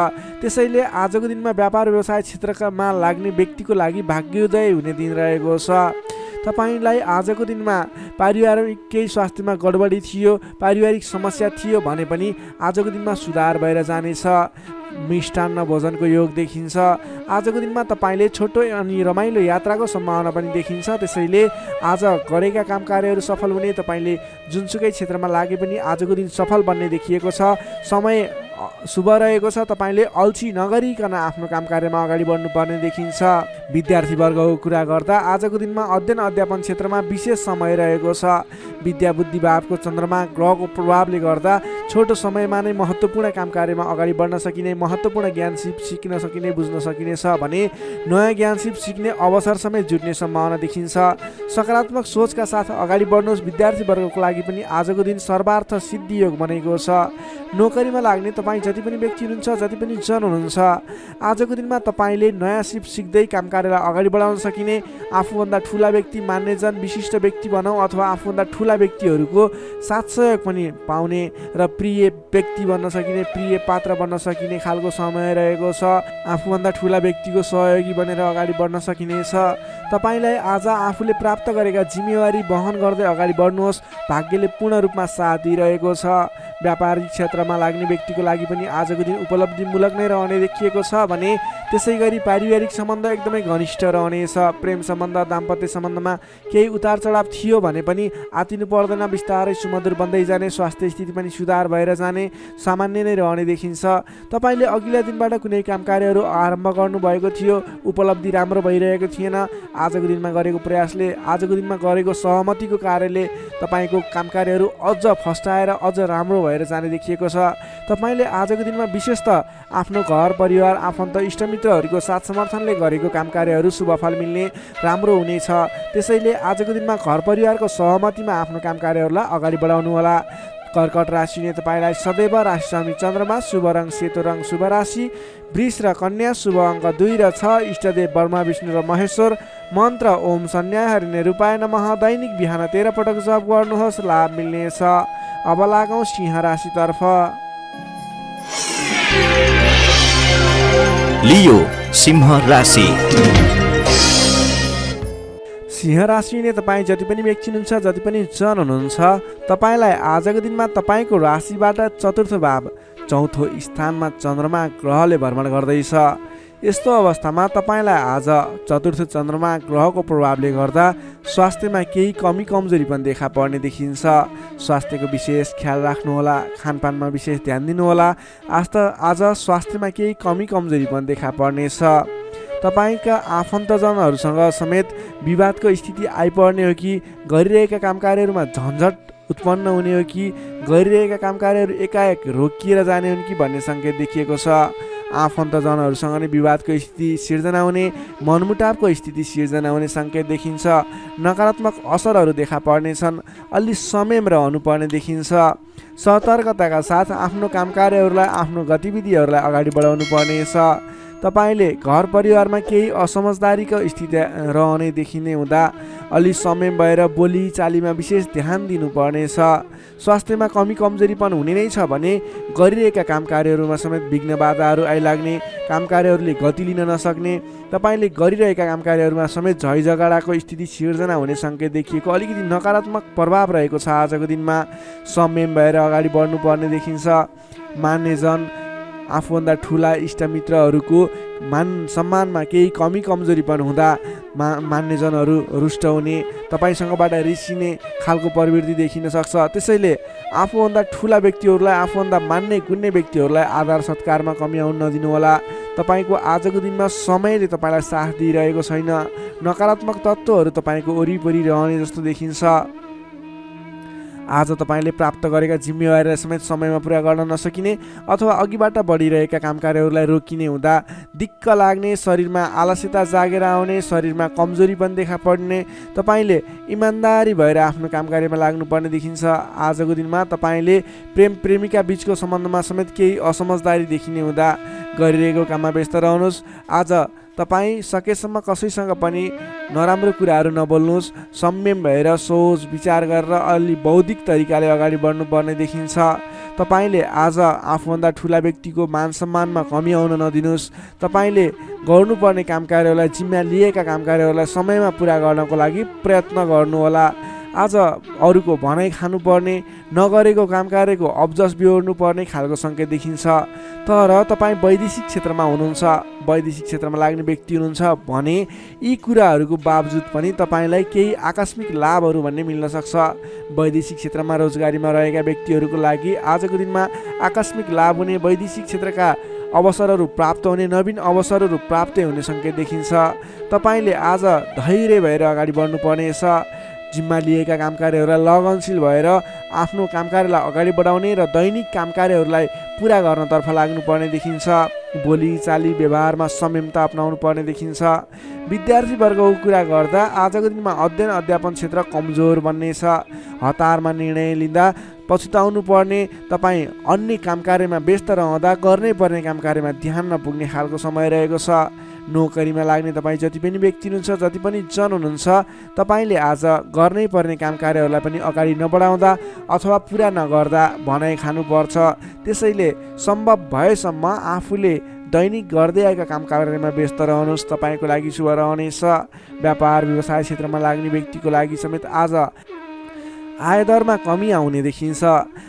S2: त्यसैले आजको दिनमा व्यापार व्यवसाय क्षेत्रका लाग्ने व्यक्तिको लागि भाग्योदय हुने दिन रहेको छ। तपाईँलाई आजको दिनमा पारिवारिक केही स्वास्थ्यमा गडबडी थियो, पारिवारिक समस्या थियो भने पनि आजको दिनमा सुधार भएर जानेछ। मिष्टान्न भोजनको योग देखिन्छ। आजको दिनमा तपाईँले छोटो अनि रमाइलो यात्राको सम्भावना पनि देखिन्छ। त्यसैले आज गरेका काम कार्यहरू सफल हुने, तपाईँले जुनसुकै क्षेत्रमा लागे पनि आजको दिन सफल बन्ने देखिएको छ। समय शुभ रहेको छ। तपाईँले अल्छी नगरिकन आफ्नो काम कार्यमा अगाडि बढ्नुपर्ने देखिन्छ। विद्यार्थीवर्गको कुरा गर्दा आजको दिनमा अध्ययन अध्यापन क्षेत्रमा विशेष समय रहेको छ। विद्या बुद्धि भावको चन्द्रमा ग्रहको प्रभावले गर्दा छोटो समयमा नै महत्त्वपूर्ण काम कार्यमा अगाडि बढ्न सकिने, महत्त्वपूर्ण ज्ञान सिक्न सकिने, बुझ्न सकिने छ भने नयाँ ज्ञान सिक्ने अवसर समेत जुट्ने सम्भावना देखिन्छ। सकारात्मक सोचका साथ अगाडि बढ्नुहोस्। विद्यार्थीवर्गको लागि पनि आजको दिन सर्वार्थ सिद्धि योग बनेको छ। नोकरीमा लाग्ने तपाईँ जति पनि व्यक्ति हुनुहुन्छ, जति पनि जन हुनुहुन्छ, आजको दिनमा तपाईँले नयाँ सिक्दै काम कार्यलाई अगाडि बढाउन सकिने, आफूभन्दा ठुला व्यक्ति मान्ने जन विशिष्ट व्यक्ति भनौँ अथवा आफूभन्दा ठुला व्यक्तिहरूको साथ सहयोग पनि पाउने र प्रिय व्यक्ति बन्न सकिने, प्रिय पात्र बन्न सकिने खालको समय रहेको छ। आफूभन्दा ठुला व्यक्तिको सहयोगी बनेर अगाडि बढ्न सकिनेछ। तपाईँलाई आज आफूले प्राप्त गरेका जिम्मेवारी वहन गर्दै अगाडि बढ्नुहोस्। भाग्यले पूर्ण रूपमा साथ दिइरहेको छ। व्यापारिक क्षेत्रमा लाग्ने व्यक्तिको लागि पनि आजको दिन उपलब्धिमूलक नै रहने देखिएको छ भने त्यसै गरी पारिवारिक सम्बन्ध एकदमै घनिष्ठ रहनेछ। प्रेम सम्बन्ध, दाम्पत्य सम्बन्धमा केही उतार चढाव थियो भने पनि आतिनु पर्दैन, बिस्तारै सुमधुर बन्दै जाने, स्वास्थ्य स्थिति पनि सुधार भएर जाने, सामान्य नै रहने देखिन्छ। तपाईँले अघिल्ला दिनबाट कुनै काम कार्यहरू आरम्भ गर्नुभएको थियो, उपलब्धि राम्रो भइरहेको थिएन, आजको दिनमा गरेको प्रयासले, आजको दिनमा गरेको सहमतिको कार्यले तपाईँको काम कार्यहरू अझ फस्टाएर अझ राम्रो भएर जाने देखिएको छ। तपाईँले आजको दिनमा विशेष त आफ्नो घर परिवार, आफन्त इष्टमित्रहरूको साथ समर्थनले गरेको काम कार्यहरू शुभफल मिल्ने, राम्रो हुनेछ। त्यसैले आजको दिनमा घर परिवारको सहमतिमा आफ्नो काम कार्यहरूलाई अगाडि बढाउनु होला। कर्कट राशिले तपाईँलाई सदैव राशि स्वामी चन्द्रमा, शुभ रङ सेतो रङ, शुभ राशि वृष र कन्या, शुभ अङ्क 2 र 6, इष्टदेव ब्रह्मा विष्णु र महेश्वर, मन्त्र ओम सन्याय हरिणे रूपाय नमः। दैनिक बिहान 13 पटक जप गर्नुहोस्, लाभ मिल्नेछ। अब लागौँ सिंह राशितर्फ।
S3: लियो सिंह राशि।
S2: सिंह राशि नै तपाईँ जति पनि व्यक्ति हुनुहुन्छ, जति पनि जन हुनुहुन्छ, तपाईँलाई आजको दिनमा तपाईँको राशिबाट चतुर्थ भाव चौथो स्थानमा चन्द्रमा ग्रहले भ्रमण गर्दैछ। यस्तो अवस्थामा तपाईँलाई आज चतुर्थ चन्द्रमा ग्रहको प्रभावले गर्दा स्वास्थ्यमा केही कमी कमजोरी पनि देखा पर्ने देखिन्छ। स्वास्थ्यको विशेष ख्याल राख्नुहोला, खानपानमा विशेष ध्यान दिनुहोला। आज स्वास्थ्यमा केही कमी कमजोरी पनि देखा पर्नेछ। तपाईँका आफन्तजनहरूसँग समेत विवादको स्थिति आइपर्ने हो कि गरिरहेका काम कार्यहरूमा झन्झट उत्पन्न हुने हो कि गरिरहेका काम कार्यहरू एकाएक रोकिएर जाने हुन् कि भन्ने सङ्केत देखिएको छ। आफन्तजनहरूसँग नै विवादको स्थिति सिर्जना हुने, मनमुटावको स्थिति सिर्जना हुने सङ्केत देखिन्छ। नकारात्मक असरहरू देखा पर्नेछन्। अलि संयम रहनुपर्ने देखिन्छ। सतर्कताका साथ आफ्नो काम कार्यहरूलाई, आफ्नो गतिविधिहरूलाई अगाडि बढाउनु पर्नेछ। तपाईँले घर परिवारमा केही असमझदारीको स्थिति रहने देखिने हुँदा अलि संयम भएर बोली चालीमा विशेष ध्यान दिनुपर्नेछ। स्वास्थ्यमा कमी कमजोरी पनि हुने नै छ भने गरिरहेका काम कार्यहरूमा समेत विघ्न बाधाहरू आइलाग्ने, काम कार्यहरूले गति लिन नसक्ने, तपाईँले गरिरहेका काम कार्यहरूमा समेत झैझगडाको स्थिति सिर्जना हुने सङ्केत देखिएको अलिकति नकारात्मक प्रभाव रहेको छ। आजको दिनमा संयम भएर अगाडि बढ्नुपर्ने देखिन्छ। मान्यजन, आफूभन्दा ठुला इष्टमित्रहरूको मान सम्मानमा केही कमी कमजोरी पनि हुँदा मान्यजनहरू रुष्ट हुने, तपाईँसँगबाट रिसिने खालको प्रवृत्ति देखिन सक्छ। त्यसैले आफूभन्दा ठुला व्यक्तिहरूलाई, आफूभन्दा मान्ने गुन्ने व्यक्तिहरूलाई आदर सत्कारमा कमी आउन नदिनुहोला। तपाईँको आजको दिनमा समयले तपाईँलाई साथ दिइरहेको छैन। नकारात्मक तत्त्वहरू तपाईँको वरिपरि रहने जस्तो देखिन्छ। आज तपाईँले प्राप्त गरेका जिम्मेवारीलाई समेत समयमा पुरा गर्न नसकिने अथवा अघिबाट बढिरहेका काम कार्यहरूलाई रोकिने हुँदा दिक्क लाग्ने, शरीरमा आलस्यता जागेर आउने, शरीरमा कमजोरी पनि देखा पर्ने, तपाईँले इमान्दारी भएर आफ्नो काम कार्यमा लाग्नुपर्ने देखिन्छ। आजको दिनमा तपाईँले प्रेम प्रेमिका बीचको सम्बन्धमा समेत केही असमझदारी देखिने हुँदा गरिरहेको काममा व्यस्त रहनुहोस्। आज तपाईँ सकेसम्म कसैसँग पनि नराम्रो कुराहरू नबोल्नुहोस्। संयम भएर सोच विचार गरेर अलि बौद्धिक तरिकाले अगाडि बढ्नुपर्ने देखिन्छ। तपाईँले आज आफूभन्दा ठुला व्यक्तिको मान सम्मानमा कमी आउन नदिनुहोस्। तपाईँले गर्नुपर्ने काम कार्यहरूलाई, जिम्मा लिएका काम कार्यहरूलाई समयमा पुरा गर्नको लागि प्रयत्न गर्नुहोला। आज अरूको भनाइ खानुपर्ने, नगरेको काम कार्यको अब्जस बिहोर्नु पर्ने खालको सङ्केत देखिन्छ। तर तपाईँ वैदेशिक क्षेत्रमा हुनुहुन्छ, वैदेशिक क्षेत्रमा लाग्ने व्यक्ति हुनुहुन्छ भने यी कुराहरूको बावजुद पनि तपाईँलाई केही आकस्मिक लाभहरू भन्ने मिल्न सक्छ। वैदेशिक क्षेत्रमा रोजगारीमा रहेका व्यक्तिहरूको लागि आजको दिनमा आकस्मिक लाभ हुने, वैदेशिक क्षेत्रका अवसरहरू प्राप्त हुने, नवीन अवसरहरू प्राप्त हुने सङ्केत देखिन्छ। तपाईँले आज धैर्य भएर अगाडि बढ्नुपर्नेछ। जिम्मा लिएका काम कार्यहरूलाई लगनशील भएर आफ्नो काम कार्यलाई अगाडि बढाउने र दैनिक काम कार्यहरूलाई पुरा गर्नतर्फ लाग्नुपर्ने देखिन्छ। बोली चाली व्यवहारमा संयमता अपनाउनु पर्ने देखिन्छ। विद्यार्थी वर्गको कुरा गर्दा आजको दिनमा अध्ययन अध्यापन क्षेत्र कमजोर बन्नेछ। हतारमा निर्णय लिँदा पछुताउनु पर्ने, तपाईँ अन्य काम कार्यमा व्यस्त रहँदा गर्नै पर्ने काम कार्यमा ध्यान नपुग्ने खालको समय रहेको छ। नोकरीमा लाग्ने तपाईँ जति पनि व्यक्ति हुनुहुन्छ, जति पनि जन हुनुहुन्छ, तपाईँले आज गर्नै पर्ने काम कार्यहरूलाई पनि अगाडि नबढाउँदा अथवा पुरा नगर्दा भनाइ खानुपर्छ। त्यसैले सम्भव भएसम्म आफूले दैनिक गर्दै आएका काम कार्यमा व्यस्त रहनुहोस्, तपाईँको लागि शुभ रहनेछ। व्यापार व्यवसाय क्षेत्रमा लाग्ने व्यक्तिको लागि समेत आज आयदरमा कमी आउने देखिन्छ।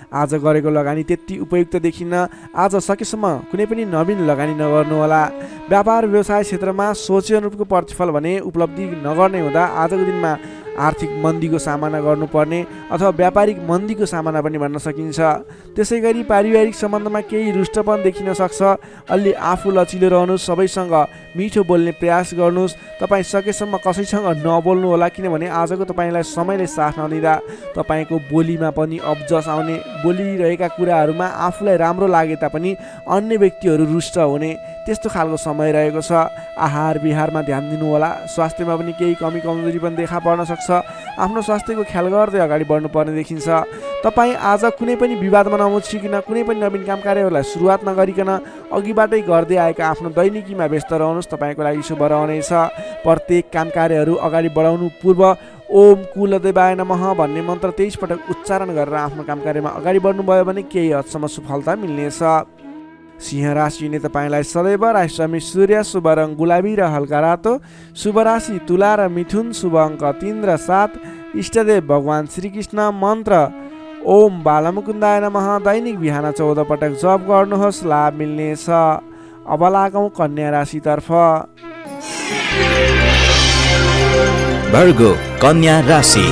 S2: आज गरेको लगानी त्यति उपयुक्त देखिन्न। आज सकेसम्म कुनै पनि नवीन लगानी नगर्नुहोला। व्यापार व्यवसाय क्षेत्रमा सोचे अनुरूपको प्रतिफल भने उपलब्धि नगर्ने हुँदा आजको दिनमा आर्थिक मन्दीको सामना गर्नुपर्ने अथवा व्यापारिक मन्दीको सामना पनि भन्न सकिन्छ। त्यसै गरी पारिवारिक सम्बन्धमा केही रुष्टपन देखिन सक्छ। अलि आफू लचिलो रहनुहोस्, सबैसँग मिठो बोल्ने प्रयास गर्नुहोस्। तपाईँ सकेसम्म कसैसँग नबोल्नु होला, किनभने आजको तपाईँलाई समयले साथ नदिँदा तपाईँको बोलीमा पनि अब्जस आउने, बोलिरहेका कुराहरूमा आफूलाई राम्रो लागे तापनि अन्य व्यक्तिहरू रुष्ट हुने, त्यस्तो खालको समय रहेको छ। आहार विहारमा ध्यान दिनु होला। स्वास्थ्यमा पनि केही कमी कमजोरी पनि देखा पर्न सक्छ। आफ्नो स्वास्थ्यको ख्याल गर्दै अगाडि बढ्नुपर्ने देखिन्छ। तपाईँ आज कुनै पनि विवादमा नमुछिकन, कुनै पनि नवीन काम कार्यहरूलाई सुरुवात नगरिकन अघिबाटै गर्दै आएका आफ्नो दैनिकीमा व्यस्त रहनुहोस्, तपाईँको लागि शुभ रहनेछ। प्रत्येक काम कार्यहरू अगाडि बढाउनु पूर्व ओम कुलदेवाय नमः भन्ने मन्त्र 23 पटक उच्चारण गरेर आफ्नो काम कार्यमा अगाडि बढ्नुभयो भने केही हदसम्म सफलता मिल्नेछ। सिंह राशिले तपाईँलाई सदैव राशिस्वामी सूर्य, शुभ रङ गुलाबी र हल्का रातो, शुभ राशि तुला र मिथुन, शुभ अङ्क 3 र 7, इष्टदेव भगवान् श्रीकृष्ण, मन्त्र ओम बालमुकुन्दाय नमः। दैनिक बिहान 14 पटक जप गर्नुहोस्, लाभ मिल्नेछ। अब लागौँ कन्या राशितर्फ।
S3: वर्गो कन्या राशि।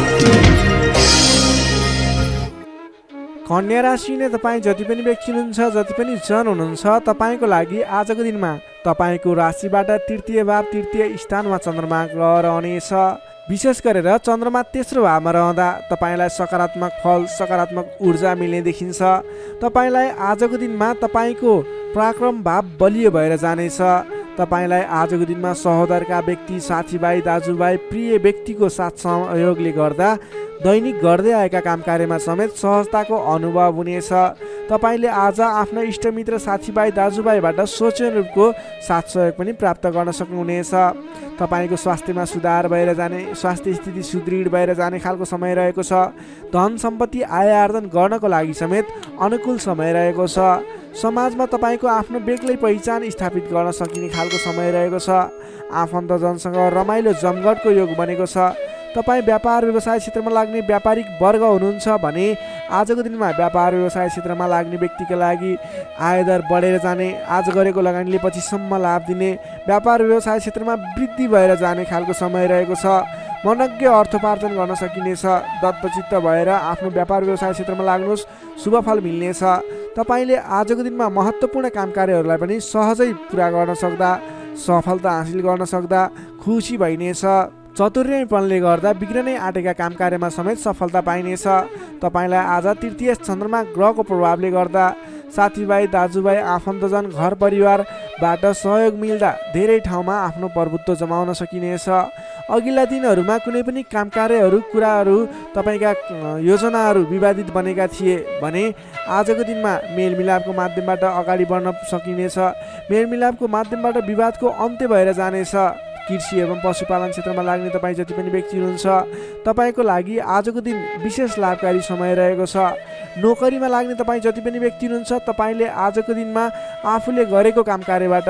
S2: कन्या राशिले तपाईँ जति पनि व्यक्ति हुनुहुन्छ, जति पनि जन हुनुहुन्छ, तपाईँको लागि आजको दिनमा तपाईँको राशिबाट तृतीय भाव, तृतीय स्थानमा चन्द्रमा ग्रह रहनेछ। विशेष गरेर चन्द्रमा तेस्रो भावमा रहँदा तपाईँलाई सकारात्मक फल, सकारात्मक ऊर्जा मिल्ने देखिन्छ। तपाईँलाई आजको दिनमा तपाईँको पराक्रम भाव बलियो भएर जानेछ। तपाईँलाई आजको दिनमा सहोदरका व्यक्ति, साथीभाइ, दाजुभाइ, प्रिय व्यक्तिको साथ सहयोगले गर्दा दैनिक गर्दै आएका काम कार्यमा समेत सहजताको अनुभव हुनेछ। तपाईँले आज आफ्ना इष्टमित्र, साथीभाइ, दाजुभाइबाट सोचे अनुरूपको साथ सहयोग पनि प्राप्त गर्न सक्नुहुनेछ। तपाईँको स्वास्थ्यमा सुधार भएर जाने, स्वास्थ्य स्थिति सुदृढ भएर जाने खालको समय रहेको छ। धन सम्पत्ति आय आर्जन गर्नको लागि समेत अनुकूल समय रहेको छ। समाजमा तपाईँको आफ्नो बेग्लै पहिचान स्थापित गर्न सकिने खालको समय रहेको छ। आफन्तजनसँग रमाइलो जमघटको योग बनेको छ। तपाईँ व्यापार व्यवसाय क्षेत्रमा लाग्ने व्यापारिक वर्ग हुनुहुन्छ भने आजको दिनमा व्यापार व्यवसाय क्षेत्रमा लाग्ने व्यक्तिका लागि आयदर बढेर जाने, आज गरेको लगानीले पछिसम्म लाभ दिने, व्यापार व्यवसाय क्षेत्रमा वृद्धि भएर जाने खालको समय रहेको छ। मनज्ञ अर्थोपार्जन गर्न सकिनेछ। दत्तचित्त भएर आफ्नो व्यापार व्यवसाय क्षेत्रमा लाग्नुहोस्, शुभ फल मिल्नेछ। तपाईँले आजको दिनमा महत्त्वपूर्ण काम कार्यहरूलाई पनि सहजै पुरा गर्न सक्दा, सफलता हासिल गर्न सक्दा खुसी भइनेछ। चतुर्यपनले गर्दा बिग्रनै आँटेका काम कार्यमा समेत सफलता पाइनेछ। तपाईँलाई आज तृतीय चन्द्रमा ग्रहको प्रभावले गर्दा साथीभाइ, दाजुभाइ, आफन्तजन, घर परिवारबाट सहयोग मिल्दा धेरै ठाउँमा आफ्नो प्रभुत्व जमाउन सकिनेछ। अघिल्ला दिनहरूमा कुनै पनि काम कार्यहरू, कुराहरू, तपाईँका योजनाहरू विवादित बनेका थिए भने आजको दिनमा मेलमिलापको माध्यमबाट अगाडि बढ्न सकिनेछ। मेलमिलापको माध्यमबाट विवादको अन्त्य भएर जानेछ। कृषि एवं पशुपालन क्षेत्रमा लाग्ने तपाईँ जति पनि व्यक्ति हुनुहुन्छ, तपाईँको लागि आजको दिन विशेष लाभकारी समय रहेको छ। नोकरीमा लाग्ने तपाईँ जति पनि व्यक्ति हुनुहुन्छ, तपाईँले आजको दिनमा आफूले गरेको काम कार्यबाट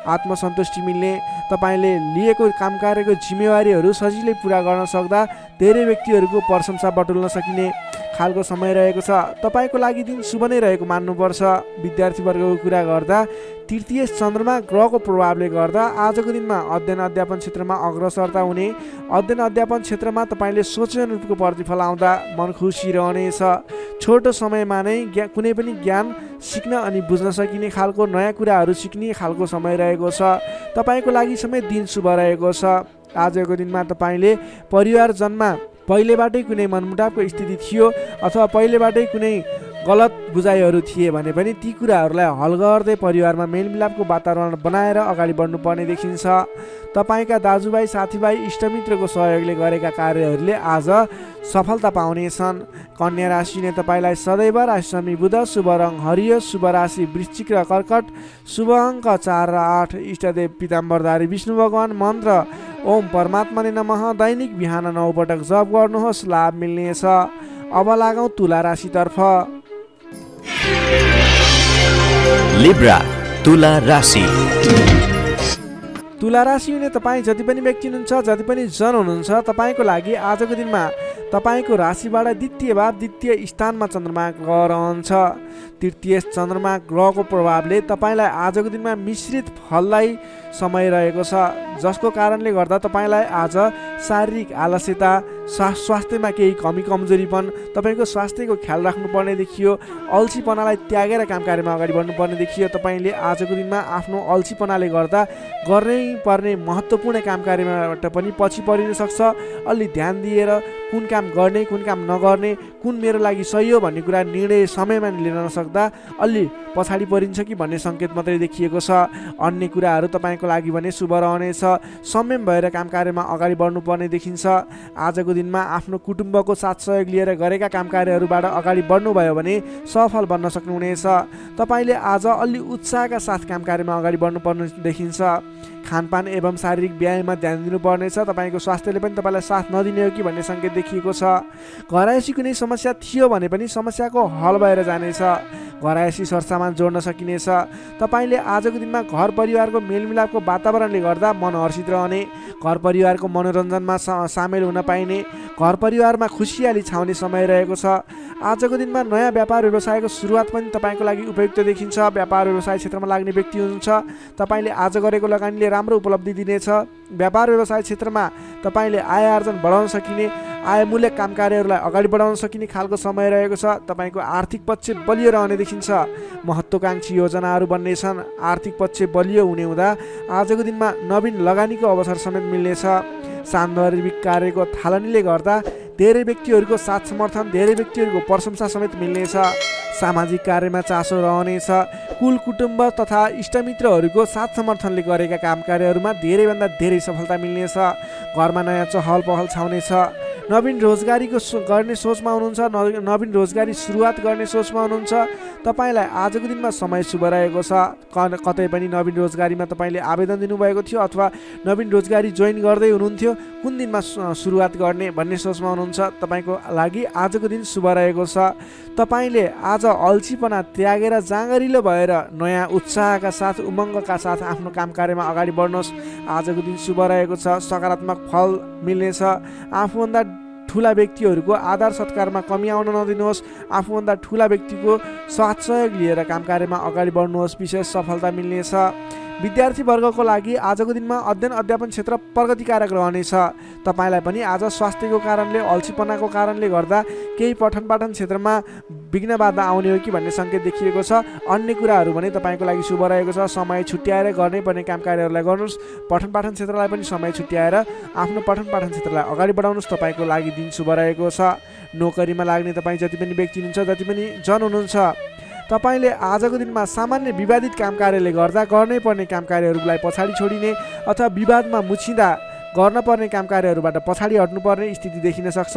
S2: आत्मसन्तुष्टि मिल्ने, तपाईँले लिएको काम कार्यको जिम्मेवारीहरू सजिलै पुरा गर्न सक्दा धेरै व्यक्तिहरूको प्रशंसा बटुल्न सकिने खालको समय रहेको छ। तपाईँको लागि दिन शुभ नै रहेको मान्नुपर्छ। विद्यार्थीवर्गको कुरा गर्दा तृतीय चन्द्रमा ग्रहको प्रभावले गर्दा आजको दिनमा अध्ययन अध्यापन क्षेत्रमा अग्रसरता हुने, अध्ययन अध्यापन क्षेत्रमा तपाईँले सोचे अनुरूपको प्रतिफल आउँदा मन खुसी रहनेछ। छोटो समयमा नै कुनै पनि ज्ञान सिक्न अनि बुझ्न सकिने खालको नयाँ कुराहरू सिक्ने खालको समय रहेको छ। तपाईँको लागि समय दिन शुभ रहेको छ। आजको दिनमा तपाईँले परिवारजनमा पहिलेबाटै कुनै मनमुटावको स्थिति थियो अथवा पहिलेबाटै कुनै गलत बुझाइहरू थिए भने पनि ती कुराहरूलाई हल गर्दै परिवारमा मेलमिलापको वातावरण बनाएर अगाडि बढ्नुपर्ने देखिन्छ। तपाईँका दाजुभाइ साथीभाइ इष्टमित्रको सहयोगले गरेका कार्यहरूले आज सफलता पाउनेछन्। कन्या राशिले तपाईँलाई सदैव राशिसमी बुध, शुभ रङ हरियो, शुभ राशि वृश्चिक र कर्कट, शुभ अङ्क 4 र 8, इष्टदेव पिताम्बरधारी विष्णु भगवान, मन्त्र ओम परमात्माले नमः। दैनिक बिहान 9 पटक जप गर्नुहोस्, लाभ मिल्नेछ। अब लागौँ तुला राशितर्फ।
S3: लिब्रा तुला राशि।
S2: तुला राशि हुने तपाईँ जति पनि व्यक्ति हुनुहुन्छ, जति पनि जन हुनुहुन्छ, तपाईँको लागि आजको दिनमा तपाईँको राशिबाट द्वितीय भाव द्वितीय स्थानमा चन्द्रमा ग्रह रहन्छ। तृतीय चन्द्रमा ग्रहको प्रभावले तपाईँलाई आजको दिनमा मिश्रित फलदायी समय रहेको छ, जसको कारणले गर्दा तपाईँलाई आज शारीरिक आलस्यता, स्वास्थ्यमा केही कमी कमजोरीपन, तपाईँको स्वास्थ्यको ख्याल राख्नुपर्ने देखियो। अल्छीपनालाई त्यागेर काम कार्यमा अगाडि बढ्नुपर्ने देखियो। तपाईँले आजको दिनमा आफ्नो अल्छीपनाले गर्दा गर्नै पर्ने महत्त्वपूर्ण काम कार्यबाट पनि पछि परिन सक्छ। अलि ध्यान दिएर कुन काम गर्ने, कुन काम नगर्ने, कुन मेरो लागि सही हो भन्ने कुरा निर्णय समयमा लिन नसक्दा अलि पछाडि परिन्छ कि भन्ने सङ्केत मात्रै देखिएको छ। अन्य कुराहरू तपाईँको लागि भने शुभ रहनेछ। संयम भएर काम कार्यमा अगाडि बढ्नुपर्ने देखिन्छ। आजको दिनमा आफ्नो कुटुम्बको साथ सहयोग लिएर गरेका काम कार्यहरूबाट अगाडि बढ्नुभयो भने सफल बन्न सक्नुहुनेछ। तपाईँले आज अलि उत्साहका साथ काम कार्यमा अगाडि बढ्नुपर्ने देखिन्छ। खानपान एवं शारीरिक व्यायाममा ध्यान दिनुपर्नेछ। तपाईँको स्वास्थ्यले पनि तपाईँलाई साथ नदिने हो कि भन्ने सङ्केत देखिएको छ। घरायसी कुनै समस्या थियो भने पनि समस्याको हल भएर जानेछ। घरायसी सरसामान जोड्न सकिनेछ। तपाईँले आजको दिनमा घर परिवारको मेलमिलापको वातावरणले गर्दा मन हर्षित रहने, घर परिवारको मनोरञ्जनमा सामेल हुन पाइने, घर परिवारमा खुसियाली छाउने समय रहेको छ। आजको दिनमा नयाँ व्यापार व्यवसायको सुरुवात पनि तपाईँको लागि उपयुक्त देखिन्छ। व्यापार व्यवसाय क्षेत्रमा लाग्ने व्यक्ति हुनुहुन्छ, तपाईँले आज गरेको लगानीले राम्रो उपलब्धि दिनेछ। व्यापार व्यवसाय क्षेत्रमा तपाईँले आय आर्जन बढाउन सकिने, आयमूलक काम कार्यहरूलाई अगाडि बढाउन सकिने खालको समय रहेको छ। तपाईँको आर्थिक पक्ष बलियो रहने देखिन्छ। महत्त्वाकांक्षी योजनाहरू बन्नेछन्। आर्थिक पक्ष बलियो हुने हुँदा आजको दिनमा नवीन लगानीको अवसर समेत मिल्नेछ। सान्दर्भिक कार्यको थालनीले गर्दा धेरै व्यक्तिहरूको साथ समर्थन, धेरै व्यक्तिहरूको प्रशंसा समेत मिल्नेछ। सामाजिक कार्यमा चासो रहनेछ। कुल कुटुम्ब तथा इष्टमित्रहरूको साथ समर्थनले गरेका काम कार्यहरूमा धेरैभन्दा धेरै सफलता मिल्नेछ। घरमा नयाँ चहल पहल छाउनेछ। नवीन रोजगारीको गर्ने सोचमा हुनुहुन्छ, नवीन रोजगारी सुरुवात गर्ने सोचमा हुनुहुन्छ, तपाईँलाई आजको दिनमा समय शुभ रहेको छ। कतै पनि नवीन रोजगारीमा तपाईँले आवेदन दिनुभएको थियो अथवा नवीन रोजगारी जोइन गर्दै हुनुहुन्थ्यो, कुन दिनमा सुरुवात गर्ने भन्ने सोचमा हुनुहुन्छ, तपाईँको लागि आजको दिन शुभ रहेको छ। तपाईँले आज अल्छीपना त्यागेर जाँगरिलो भएर नयाँ उत्साहका साथ, उमङ्गका साथ आफ्नो काम कार्यमा अगाडि बढ्नुहोस्। आजको दिन शुभ रहेको छ। सकारात्मक फल मिल्नेछ। आफूभन्दा ठुला व्यक्तिहरूको आदर सत्कारमा कमी आउन नदिनुहोस्। आफूभन्दा ठुला व्यक्तिको साथ सहयोग लिएर काम कार्यमा अगाडि बढ्नुहोस्। विशेष सफलता मिल्नेछ। विद्यार्थीवर्गको लागि आजको दिनमा अध्ययन अध्यापन क्षेत्र प्रगतिकारक रहनेछ। तपाईँलाई पनि आज स्वास्थ्यको कारणले, अल्छीपनाको कारणले गर्दा केही पठन पाठन क्षेत्रमा विघ्न बाधा आउने हो कि भन्ने सङ्केत देखिएको छ। अन्य कुराहरू भने तपाईँको लागि शुभ रहेको छ। समय छुट्याएर गर्नै पर्ने काम कार्यहरूलाई गर्नुहोस्। पठन पाठन क्षेत्रलाई पनि समय छुट्याएर आफ्नो पठन पाठन क्षेत्रलाई अगाडि बढाउनुहोस्। तपाईँको लागि दिन शुभ रहेको छ। नोकरीमा लाग्ने तपाईँ जति पनि व्यक्ति हुनुहुन्छ, जति पनि जन हुनुहुन्छ, तपाईँले आजको दिनमा सामान्य विवादित काम कार्यले गर्दा गर्नै पर्ने काम कार्यहरूलाई पछाडि छोडिने अथवा विवादमा मुछिँदा गर्न पर्ने काम कार्यहरूबाट पछाडि हट्नुपर्ने स्थिति देखिन सक्छ।